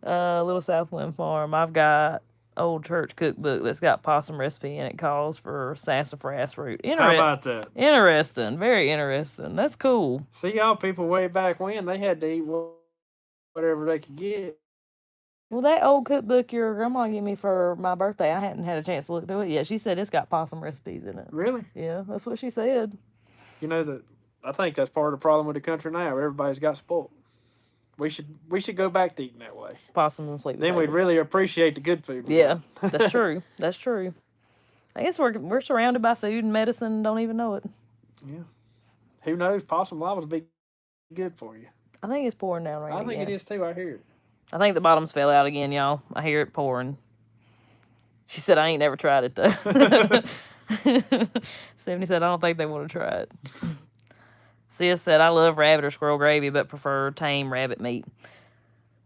S1: Little Southwind Farm. I've got old church cookbook that's got possum recipe and it calls for sassafras root.
S2: How about that?
S1: Interesting. Very interesting. That's cool.
S2: See, y'all people way back when, they had to eat whatever they could get.
S1: Well, that old cookbook your grandma gave me for my birthday, I hadn't had a chance to look through it yet. She said it's got possum recipes in it.
S2: Really?
S1: Yeah, that's what she said.
S2: You know, I think that's part of the problem with the country now. Everybody's got spoiled. We should go back to eating that way.
S1: Possum and sweet potatoes.
S2: Then we'd really appreciate the good food.
S1: Yeah, that's true. That's true. I guess we're surrounded by food and medicine and don't even know it.
S2: Yeah. Who knows? Possum lava will be good for you.
S1: I think it's pouring down right now.
S2: I think it is too. I hear it.
S1: I think the bottoms fell out again, y'all. I hear it pouring. She said, I ain't never tried it, though. Stephanie said, I don't think they want to try it. Sia said, I love rabbit or squirrel gravy, but prefer tame rabbit meat.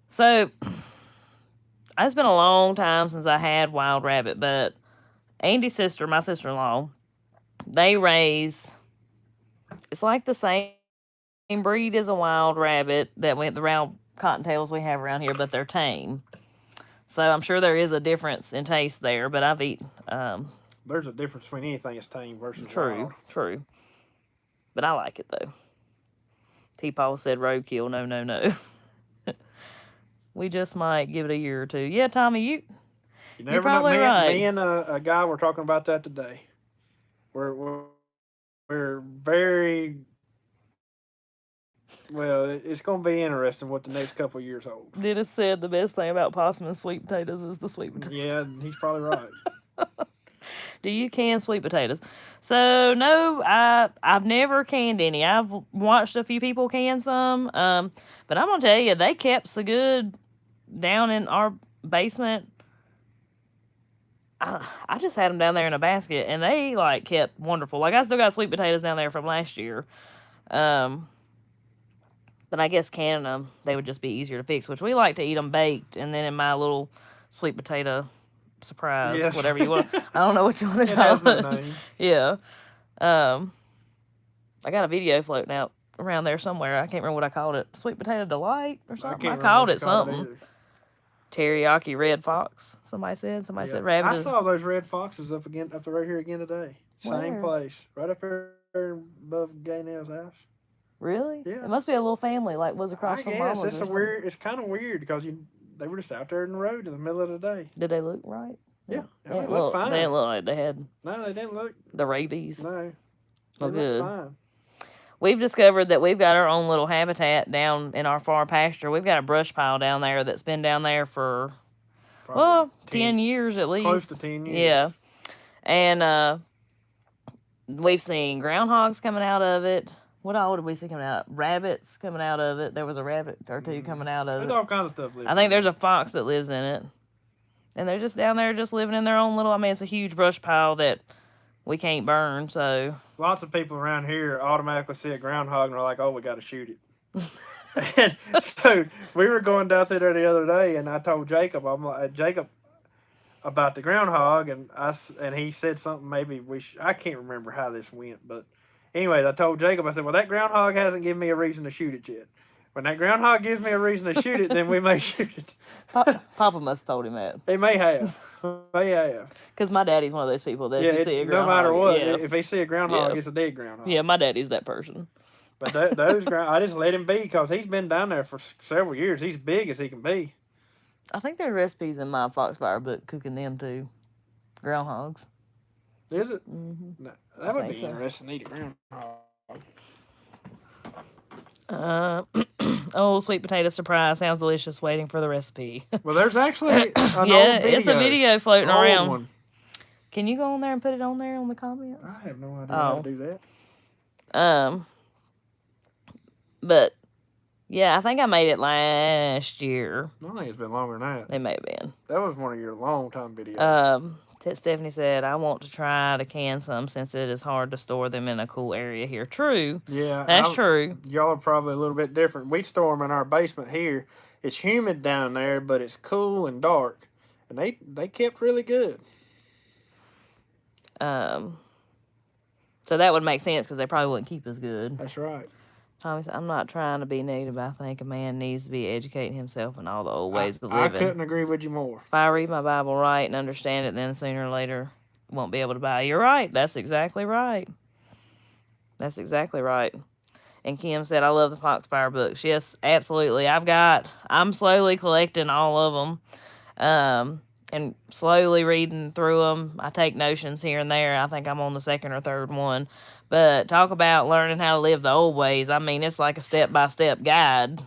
S1: So, it's been a long time since I had wild rabbit, but Andy's sister, my sister-in-law, they raise, it's like the same breed as a wild rabbit that went the round cottontails we have around here, but they're tame. So I'm sure there is a difference in taste there, but I've eaten.
S2: There's a difference between anything that's tame versus
S1: True,
S2: wild.
S1: true. But I like it though. T-Paul said roadkill. No. We just might give it a year or two. Yeah, Tommy, you
S2: never
S1: probably
S2: know.
S1: right.
S2: Me and a guy were talking about that today. We're very well. It's going to be interesting what the next couple of years hold.
S1: Dennis said the best thing about possum and sweet potatoes is the sweet potatoes.
S2: Yeah, he's probably right.
S1: Do you can sweet potatoes? So no, I've never canned any. I've watched a few people can some, but I'm gonna tell you, they kept so good down in our basement. I just had them down there in a basket, and they like kept wonderful. Like I still got sweet potatoes down there from last year, but I guess canning them, they would just be easier to fix. Which we like to eat them baked, and then in my little sweet potato surprise, yes. Whatever you want. I don't know what you want to call it. Yeah. I got a video floating out around there somewhere. I can't remember what I called it. Sweet potato delight or something. I called it something. Teriyaki red fox. Somebody said rabbit.
S2: I saw those red foxes up right here again today. Same place, right up there above Gaynell's house.
S1: Really?
S2: Yeah.
S1: It must be a little family like was across from Mama's.
S2: It's kind of weird because they were just out there in the road in the middle of the day.
S1: Did they look right?
S2: Yeah. They looked fine.
S1: They didn't look like they had.
S2: No, they didn't look.
S1: The rabies.
S2: No.
S1: They looked
S2: fine.
S1: We've discovered that we've got our own little habitat down in our far pasture. We've got a brush pile down there that's been down there for, 10 years at least.
S2: Close to 10 years.
S1: Yeah. And we've seen groundhogs coming out of it. What all did we see coming out? Rabbits coming out of it. There was a rabbit or two coming out of it.
S2: There's all kinds of stuff living.
S1: I think there's a fox that lives in it. And they're just down there just living in their own little, it's a huge brush pile that we can't burn, so.
S2: Lots of people around here automatically see a groundhog and are like, oh, we got to shoot it. And so we were going down through there the other day, and I told Jacob, I'm like, Jacob, about the groundhog, and and he said something. Maybe I can't remember how this went, but anyways, I told Jacob, I said, well, that groundhog hasn't given me a reason to shoot it yet. When that groundhog gives me a reason to shoot it, then we may shoot it.
S1: Papa must have told him that.
S2: He may have. May have.
S1: Because my daddy's one of those people that if you see a groundhog,
S2: no matter what,
S1: yeah.
S2: if he see a groundhog, it's a dead groundhog.
S1: Yeah, my daddy's that person.
S2: But those I just let him be because he's been down there for several years. He's big as he can be.
S1: I think there are recipes in my Foxfire book cooking them too. Groundhogs.
S2: Is it?
S1: Mm-hmm.
S2: No, that would be interesting to eat a groundhog.
S1: Oh, sweet potato surprise sounds delicious. Waiting for the recipe.
S2: Well, there's actually an old video.
S1: It's a video floating around.
S2: One.
S1: Can you go on there and put it on there on the comments?
S2: I have no idea how to do that.
S1: But yeah, I think I made it last year.
S2: I think it's been longer than that.
S1: It may have been.
S2: That was one of your long time videos.
S1: Stephanie said, I want to try to can some since it is hard to store them in a cool area here. True.
S2: Yeah.
S1: That's true.
S2: Y'all are probably a little bit different. We store them in our basement here. It's humid down there, but it's cool and dark. And they kept really good.
S1: So that would make sense because they probably wouldn't keep as good.
S2: That's right.
S1: Tommy said, I'm not trying to be negative, but I think a man needs to be educating himself in all the old ways of living.
S2: I couldn't agree with you more.
S1: If I read my Bible right and understand it, then sooner or later won't be able to buy. You're right. That's exactly right. That's exactly right. And Kim said, I love the Foxfire books. Yes, absolutely. I'm slowly collecting all of them. And slowly reading through them. I take notions here and there. I think I'm on the second or third one. But talk about learning how to live the old ways. I mean, it's like a step-by-step guide.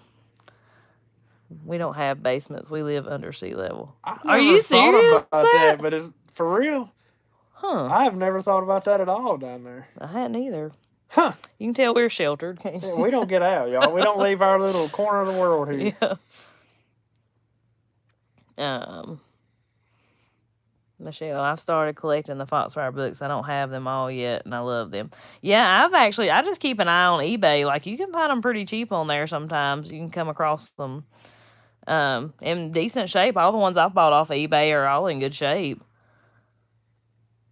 S1: We don't have basements. We live under sea level. Are you serious?
S2: About that, but it's for real.
S1: Huh.
S2: I have never thought about that at all down there.
S1: I hadn't either.
S2: Huh.
S1: You can tell we're sheltered, can't you?
S2: Yeah, we don't get out, y'all. We don't leave our little corner of the world here.
S1: Yeah. Michelle, I've started collecting the Foxfire books. I don't have them all yet, and I love them. Yeah, I just keep an eye on eBay. Like, you can find them pretty cheap on there sometimes. You can come across them in decent shape. All the ones I've bought off of eBay are all in good shape.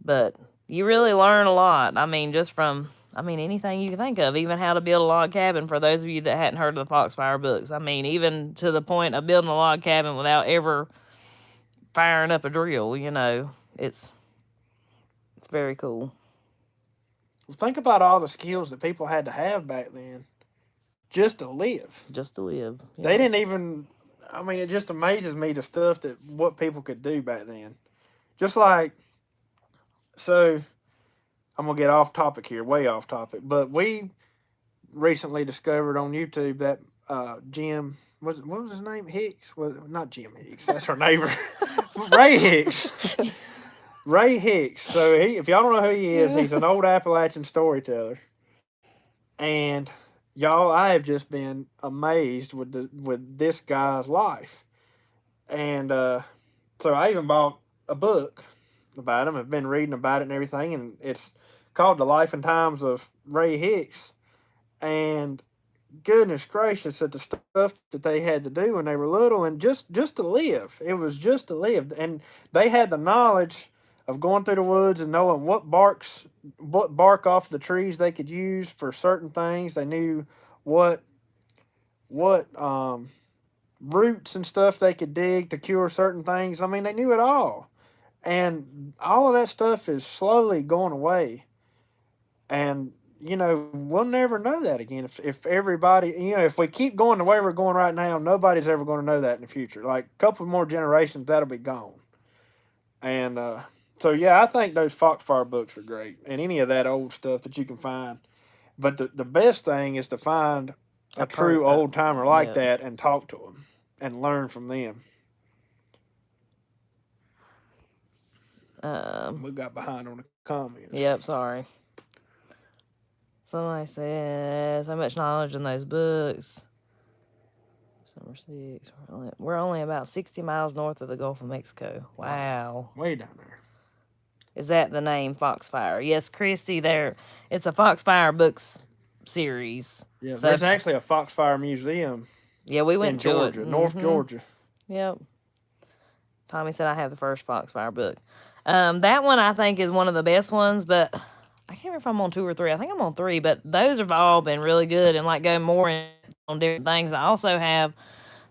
S1: But you really learn a lot. I mean, just from, anything you can think of. Even how to build a log cabin for those of you that hadn't heard of the Foxfire books. I mean, even to the point of building a log cabin without ever firing up a drill, it's very cool.
S2: Well, think about all the skills that people had to have back then just to live.
S1: Yeah.
S2: They didn't even, it just amazes me the stuff what people could do back then. Just like, so I'm going to get off topic here, way off topic, but we recently discovered on YouTube that Jim, what was his name? Hicks? Not Jim Hicks. That's our neighbor. Ray Hicks. Ray Hicks. So if y'all don't know who he is, he's an old Appalachian storyteller. And y'all, I have just been amazed with this guy's life. And so I even bought a book about him. I've been reading about it and everything, and it's called The Life and Times of Ray Hicks. And goodness gracious at the stuff that they had to do when they were little, and just to live. It was just to live. And they had the knowledge of going through the woods and knowing what bark off the trees they could use for certain things. They knew what roots and stuff they could dig to cure certain things. They knew it all. And all of that stuff is slowly going away. And we'll never know that again. If everybody, if we keep going the way we're going right now, nobody's ever going to know that in the future. Like a couple more generations, that'll be gone. And so, yeah, I think those Foxfire books are great. And any of that old stuff that you can find. But the best thing is to find a true old timer like that and talk to them and learn from them. We got behind on the comments.
S1: Yep, sorry. Somebody says, so much knowledge in those books. Summer 6. We're only about 60 miles north of the Gulf of Mexico. Wow.
S2: Way down there.
S1: Is that the name, Foxfire? Yes, Christy, it's a Foxfire Books series.
S2: Yeah,
S1: So
S2: there's actually a Foxfire Museum
S1: yeah, we went
S2: in
S1: to
S2: Georgia,
S1: it.
S2: North Georgia.
S1: Yep. Tommy said I have the first Foxfire book. That one I think is one of the best ones, but I can't remember if I'm on 2 or 3. I think I'm on 3, but those have all been really good and like go more in on different things. I also have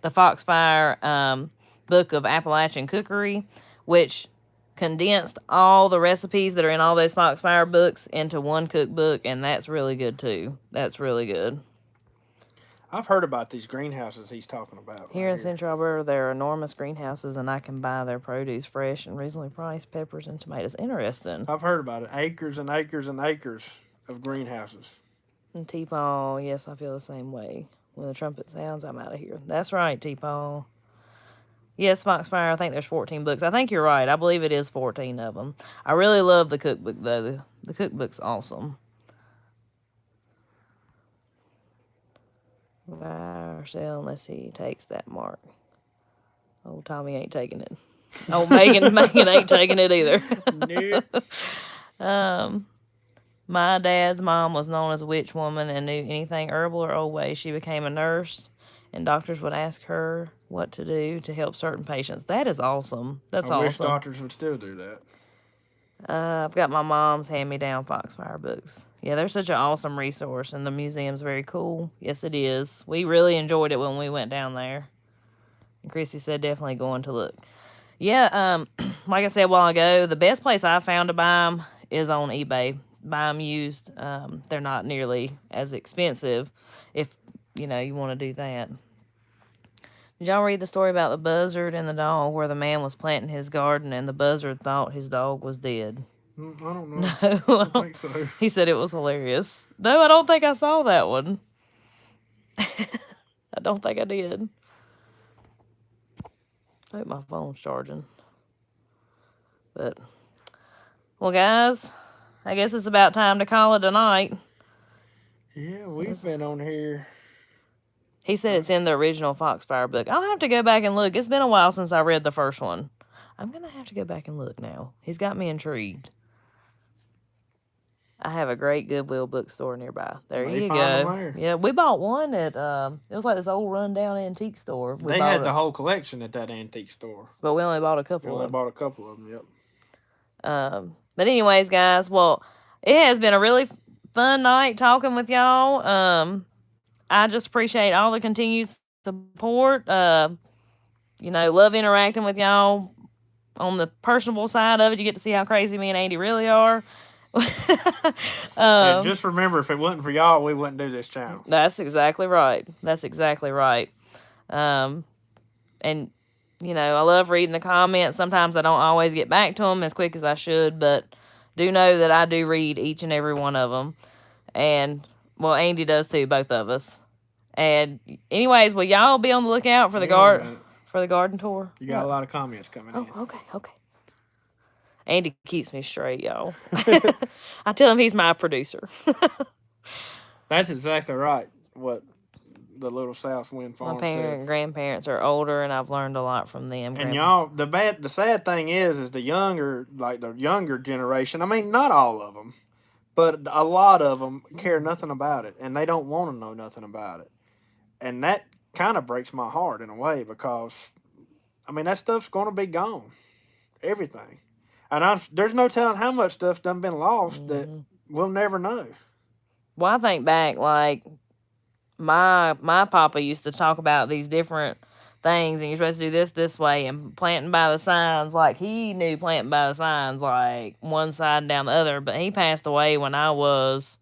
S1: the Foxfire book of Appalachian cookery, which condensed all the recipes that are in all those Foxfire books into one cookbook, and that's really good too. That's really good.
S2: I've heard about these greenhouses he's talking about.
S1: Here in Central Alberta, there are enormous greenhouses, and I can buy their produce fresh and reasonably priced peppers and tomatoes. Interesting.
S2: I've heard about it. Acres and acres and acres of greenhouses.
S1: And T-Paul, yes, I feel the same way. When the trumpet sounds, I'm out of here. That's right, T-Paul. Yes, Foxfire, I think there's 14 books. I think you're right. I believe it is 14 of them. I really love the cookbook, though. The cookbook's awesome. Marcel, unless he takes that mark. Oh, Tommy ain't taking it. Oh, Megan ain't taking it either.
S2: Nope.
S1: My dad's mom was known as a witch woman and knew anything herbal or old ways. She became a nurse, and doctors would ask her what to do to help certain patients. That is awesome. That's
S2: I wish
S1: awesome.
S2: doctors would still do that.
S1: I've got my mom's hand-me-down Foxfire books. Yeah, they're such an awesome resource, and the museum's very cool. Yes, it is. We really enjoyed it when we went down there. And Chrissy said definitely going to look. Yeah, like I said a while ago, the best place I found to buy them is on eBay. Buy them used. They're not nearly as expensive if, you want to do that. Did y'all read the story about the buzzard and the dog where the man was planting his garden and the buzzard thought his dog was dead?
S2: I don't know.
S1: No.
S2: I don't think so.
S1: He said it was hilarious. No, I don't think I saw that one. I don't think I did. I hope my phone's charging. But, well, guys, I guess it's about time to call it a night.
S2: Yeah, we've been on here.
S1: He said it's in the original Foxfire book. I'll have to go back and look. It's been a while since I read the first one. I'm going to have to go back and look now. He's got me intrigued. I have a great Goodwill bookstore nearby. There you go. Yeah, we bought one at, it was like this old rundown antique store.
S2: They had the whole collection at that antique store.
S1: But we only bought a couple
S2: of them. We only bought a couple of them, yep.
S1: But anyways, guys, well, it has been a really fun night talking with y'all. I just appreciate all the continued support. Love interacting with y'all on the personable side of it. You get to see how crazy me and Andy really are.
S2: And just remember, if it wasn't for y'all, we wouldn't do this channel.
S1: That's exactly right. That's exactly right. And, I love reading the comments. Sometimes I don't always get back to them as quick as I should, but do know that I do read each and every one of them. And, well, Andy does too, both of us. And anyways, will y'all be on the lookout for the garden tour?
S2: You got a lot of comments coming in.
S1: Okay. Andy keeps me straight, y'all. I tell him he's my producer.
S2: That's exactly right. What the Little South Wind Farm
S1: My
S2: and
S1: grandparents are older, and I've learned a lot from them.
S2: And y'all, the sad thing is the younger generation. I mean, not all of them, but a lot of them care nothing about it, and they don't want to know nothing about it. And that kind of breaks my heart in a way because, I mean, that stuff's going to be gone. Everything. And there's no telling how much stuff's done been lost that we'll never know.
S1: Well, I think back, like, my papa used to talk about these different things, and you're supposed to do this way, and planting by the signs. Like, he knew planting by the signs, like, one side down the other, but he passed away when I was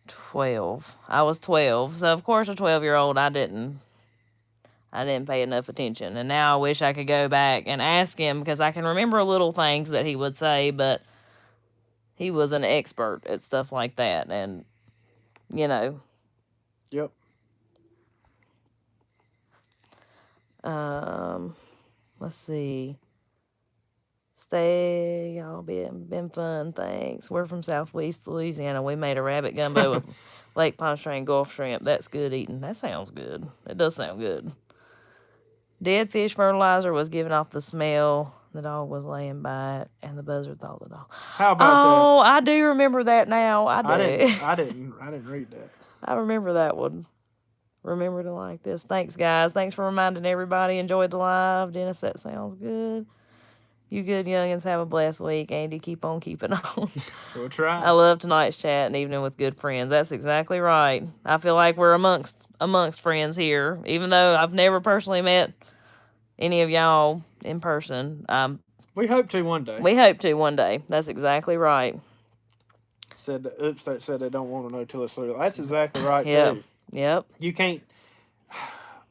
S1: 12. I was 12. So, of course, a 12-year-old, I didn't pay enough attention. And now I wish I could go back and ask him because I can remember little things that he would say, but he was an expert at stuff like that. And,
S2: Yep.
S1: Let's see. Y'all been fun, thanks. We're from Southwest Louisiana. We made a rabbit gumbo with Lake Pontchartrain Gulf shrimp. That's good eating. That sounds good. It does sound good. Dead fish fertilizer was giving off the smell The dog was laying by it, and the buzzard thought the dog.
S2: How about
S1: Oh, I do remember that now. I
S2: that?
S1: do.
S2: I didn't read that.
S1: I remember that one. Remember to like this. Thanks, guys. Thanks for reminding everybody. Enjoyed the live. Dennis, that sounds good. You good youngins. Have a blessed week. Andy, keep on keeping on.
S2: We'll try.
S1: I love tonight's chat and evening with good friends. That's exactly right. I feel like we're amongst friends here, even though I've never personally met any of y'all in person.
S2: We hope to one day.
S1: We hope to one day. That's exactly right.
S2: Said that said they don't want to know till it's through. That's exactly right
S1: Yep.
S2: too.
S1: Yep.
S2: You can't.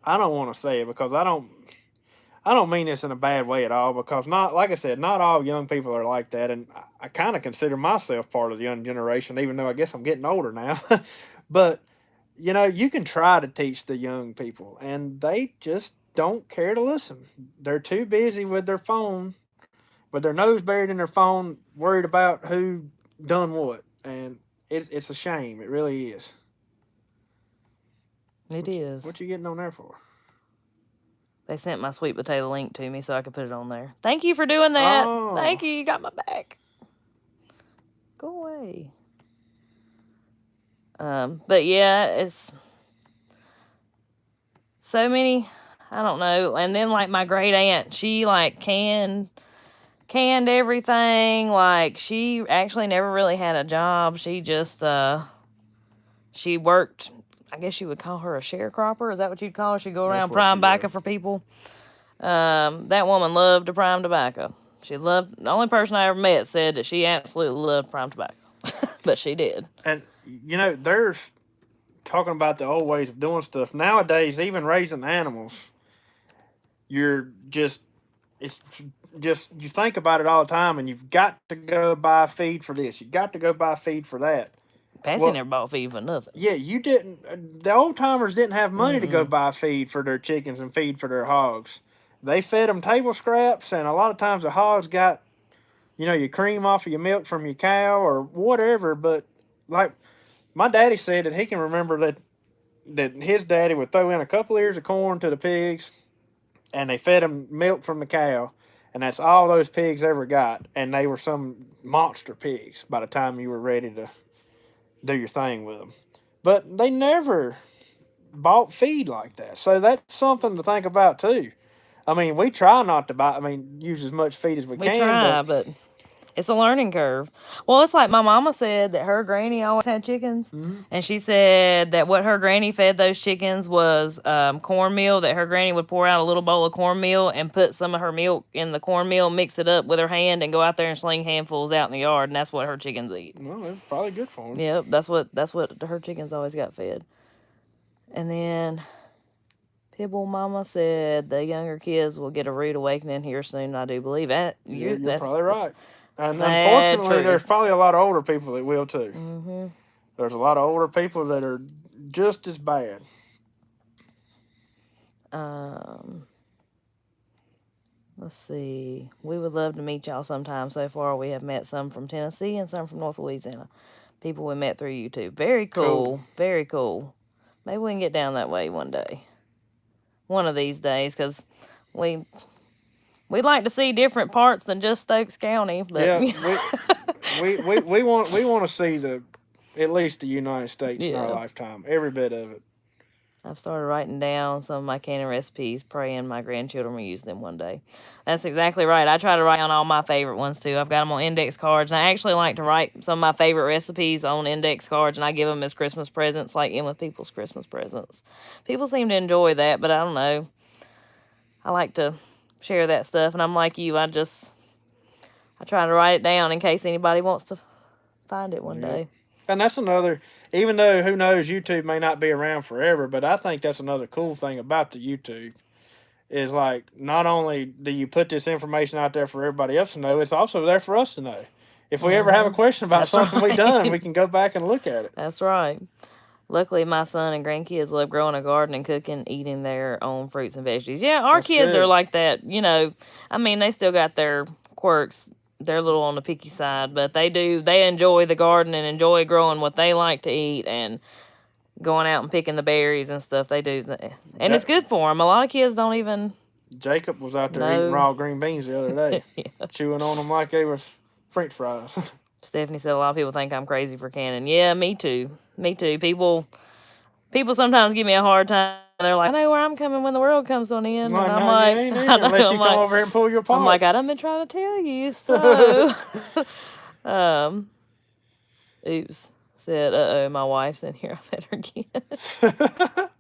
S2: I don't want to say it because I don't mean this in a bad way at all, because not, like I said, not all young people are like that, and I kind of consider myself part of the young generation, even though I guess I'm getting older now. But you know, you can try to teach the young people, and they just don't care to listen. They're too busy with their phone, with their nose buried in their phone, worried about who done what, and it's a shame. It really is.
S1: It is.
S2: What you getting on there for?
S1: They sent my sweet potato link to me so I could put it on there. Thank you for doing that.
S2: Oh.
S1: Thank you. You got my back. Go away. But yeah, it's so many. I don't know. And then like my great aunt, she like canned everything. Like she actually never really had a job. She just she worked. I guess you would call her a sharecropper. Is that what you'd call her? She'd go around prime tobacco for people. That woman loved to prime tobacco. She loved. The only person I ever met said that she absolutely loved prime tobacco, but she did.
S2: And you know, there's talking about the old ways of doing stuff nowadays. Even raising animals, it's just you think about it all the time, and you've got to go buy feed for this. You got to go buy feed for that.
S1: Patsy never bought feed for nothing.
S2: Yeah, you didn't. The old timers didn't have money to go buy feed for their chickens and feed for their hogs. They fed them table scraps, and a lot of times the hogs got, you know, your cream off of your milk from your cow or whatever. But like my daddy said that he can remember that his daddy would throw in a couple ears of corn to the pigs, and they fed them milk from the cow, and that's all those pigs ever got. And they were some monster pigs by the time you were ready to do your thing with them. But they never bought feed like that. So that's something to think about too. I mean, we try not to use as much feed as we can.
S1: We try, but it's a learning curve. Well, it's like my mama said that her granny always had chickens.
S2: Mm-hmm.
S1: And she said that what her granny fed those chickens was cornmeal, that her granny would pour out a little bowl of cornmeal and put some of her milk in the cornmeal, mix it up with her hand, and go out there and sling handfuls out in the yard. And that's what her chickens eat.
S2: Well, it's probably good for them.
S1: Yep, that's what her chickens always got fed. And then Pibble Mama said the younger kids will get a rude awakening here soon. I do believe that.
S2: You're probably right. And
S1: sad
S2: unfortunately, there's probably a lot of older people that will too.
S1: Mm-hmm.
S2: There's a lot of older people that are just as bad.
S1: Let's see. We would love to meet y'all sometime. So far, we have met some from Tennessee and some from North Louisiana. People we met through YouTube. Very cool. Very cool. Maybe we can get down that way one day. One of these days, because we'd like to see different parts than just Stokes County. But
S2: yeah, we want to see at least the United States in our lifetime, every bit of it.
S1: I've started writing down some of my canning recipes, praying my grandchildren will use them one day. That's exactly right. I try to write down all my favorite ones too. I've got them on index cards, and I actually like to write some of my favorite recipes on index cards, and I give them as Christmas presents, like in with people's Christmas presents. People seem to enjoy that, but I don't know. I like to share that stuff, and I'm like you. I try to write it down in case anybody wants to find it one day.
S2: And that's another, even though who knows, YouTube may not be around forever, but I think that's another cool thing about the YouTube is like, not only do you put this information out there for everybody else to know, it's also there for us to know. If we ever have a question about something we've done, we can go back and look at it.
S1: That's right. Luckily, my son and grandkids love growing a garden and cooking, eating their own fruits and veggies. Yeah, our kids are like that. You know, I mean, they still got their quirks. They're a little on the picky side, but they enjoy the garden and enjoy growing what they like to eat and going out and picking the berries and stuff. They do that. And it's good for them. A lot of kids don't even
S2: Jacob was out there eating
S1: No.
S2: raw green beans the other day,
S1: Yeah.
S2: chewing on them like they was French fries.
S1: Stephanie said a lot of people think I'm crazy for canning. Yeah, me too. Me too. People sometimes give me a hard time. They're like, I know where I'm coming when the world comes on in.
S2: Like,
S1: And I'm
S2: no,
S1: like,
S2: you ain't
S1: I
S2: either,
S1: know,
S2: unless you
S1: I'm
S2: come
S1: like,
S2: over here and pull your apart.
S1: I'm like, I done been trying to tell you, so. Oops. Said, uh-oh, my wife's in here. I better get.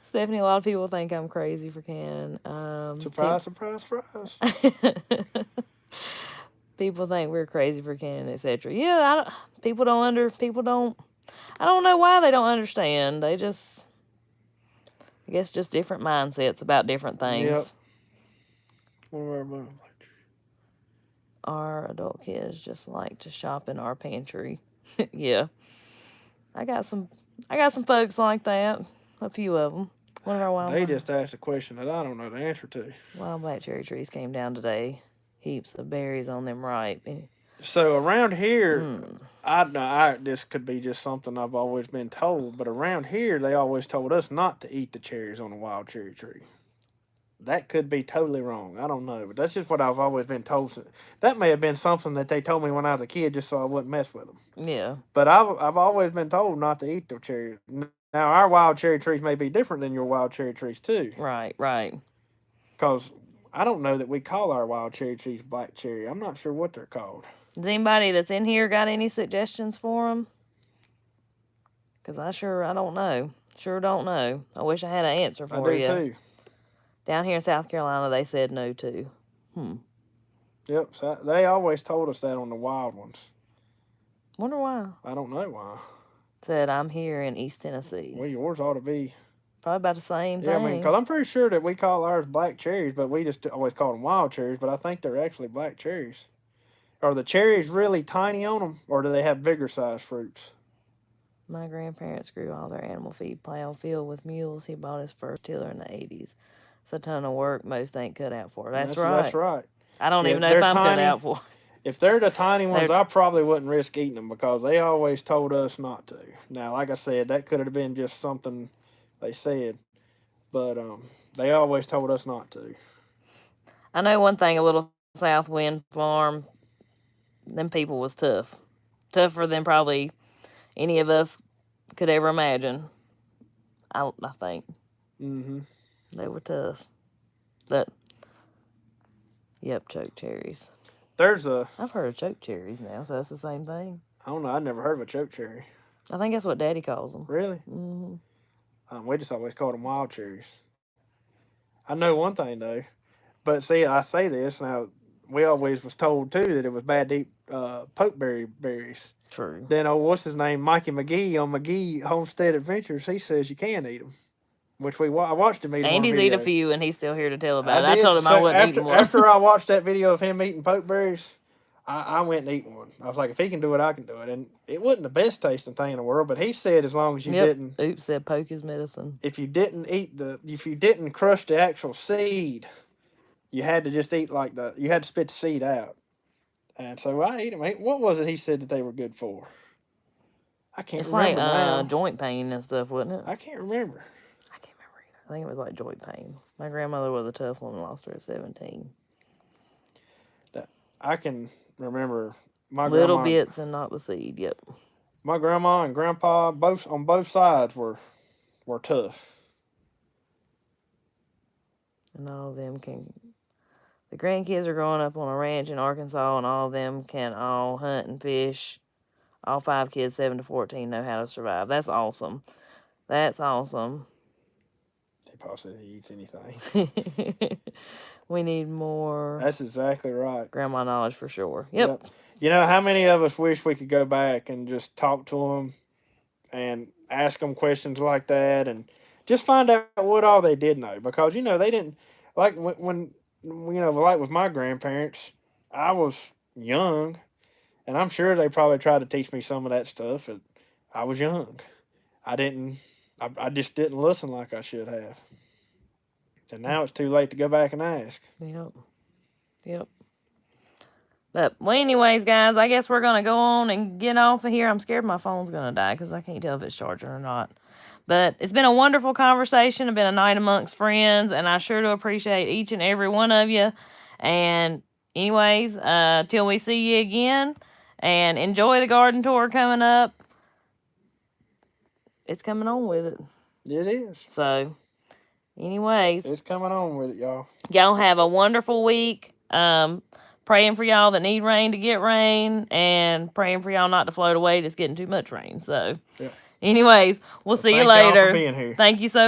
S1: Stephanie, a lot of people think I'm crazy for canning.
S2: Surprise, surprise, surprise.
S1: People think we're crazy for canning, etc. Yeah, people don't, I don't know why they don't understand. They just, I guess, just different mindsets about different things.
S2: Yep.
S1: Our adult kids just like to shop in our pantry. Yeah. I got some folks like that. A few of them. One of our
S2: They just asked a question that I don't know the answer to.
S1: Wild black cherry trees came down today. Heaps of berries on them ripe.
S2: So around here, this could be just something I've always been told, but around here they always told us not to eat the cherries on a wild cherry tree. That could be totally wrong. I don't know, but that's just what I've always been told. That may have been something that they told me when I was a kid, just so I wouldn't mess with them.
S1: Yeah.
S2: But I've always been told not to eat the cherries. Now our wild cherry trees may be different than your wild cherry trees too.
S1: Right.
S2: Because I don't know that we call our wild cherry trees black cherry. I'm not sure what they're called.
S1: Does anybody that's in here got any suggestions for them? Because I don't know. Sure don't know. I wish I had an answer for you.
S2: I do too.
S1: Down here in South Carolina, they said no too.
S2: Yep, so they always told us that on the wild ones.
S1: Wonder why.
S2: I don't know why.
S1: Said I'm here in East Tennessee.
S2: Well, yours ought to be.
S1: Probably about the same thing.
S2: Yeah, I mean, because I'm pretty sure that we call ours black cherries, but we just always call them wild cherries, but I think they're actually black cherries. Are the cherries really tiny on them, or do they have bigger size fruits?
S1: My grandparents grew all their animal feed plow filled with mules. He bought his first tiller in the 80s. It's a ton of work most ain't cut out for. That's right.
S2: That's right.
S1: I don't even know if I'm cut out for.
S2: If they're the tiny ones, I probably wouldn't risk eating them because they always told us not to. Now, like I said, that could have been just something they said, but they always told us not to.
S1: I know one thing, a little South Wind Farm, them people was tough. Tougher than probably any of us could ever imagine. I think.
S2: Mm-hmm.
S1: They were tough. Yep, choke cherries.
S2: I've
S1: heard of choke cherries now, so that's the same thing.
S2: I don't know. I never heard of a choke cherry.
S1: I think that's what Daddy calls them.
S2: Really?
S1: Mm-hmm.
S2: We just always called them wild cherries. I know one thing though, but see, I say this now. We always was told too that it was bad to eat pokeberry berries.
S1: True.
S2: Then what's his name, Mikey McGee on McGee Homestead Adventures, he says you can eat them. Which I watched him eat them.
S1: Andy's eat a few, and he's still here to tell about it. I told him
S2: so
S1: I wouldn't eat one.
S2: After I watched that video of him eating pokeberries, I went and ate one. I was like, if he can do it, I can do it. And it wasn't the best tasting thing in the world, but he said as long as you didn't.
S1: Oops, said poke is medicine.
S2: If you didn't crush the actual seed, you had to just eat you had to spit the seed out. And so I ate them. What was it he said that they were good for? I can't remember now.
S1: It's like joint pain and stuff, wasn't it?
S2: I can't remember.
S1: I think it was like joint pain. My grandmother was a tough one and lost her at 17.
S2: I can remember my
S1: little
S2: grandma,
S1: bits and not the seed. Yep.
S2: My grandma and grandpa on both sides were tough.
S1: And all of them can. The grandkids are growing up on a ranch in Arkansas, and all of them can all hunt and fish. All 5 kids, 7 to 14, know how to survive. That's awesome.
S2: Possibly eats anything.
S1: We need more.
S2: That's exactly right.
S1: Grandma knowledge for sure. Yep.
S2: You know, how many of us wish we could go back and just talk to them and ask them questions like that and just find out what all they did know? Because, you know, they didn't, like when like with my grandparents, I was young and I'm sure they probably tried to teach me some of that stuff. And I was young. I just didn't listen like I should have. And now it's too late to go back and ask.
S1: Yep. But, well, anyways, guys, I guess we're going to go on and get off of here. I'm scared my phone's going to die because I can't tell if it's charging or not. But it's been a wonderful conversation. It's been a night amongst friends, and I sure do appreciate each and every one of you. And anyways, till we see you again, and enjoy the garden tour coming up. It's coming on with it.
S2: It is.
S1: So, anyways,
S2: It's coming on with it, y'all.
S1: Y'all have a wonderful week. Praying for y'all that need rain to get rain, and praying for y'all not to float away. It's getting too much rain. So,
S2: Yeah.
S1: anyways, we'll see you
S2: Thank y'all
S1: later.
S2: for being here.
S1: Thank you so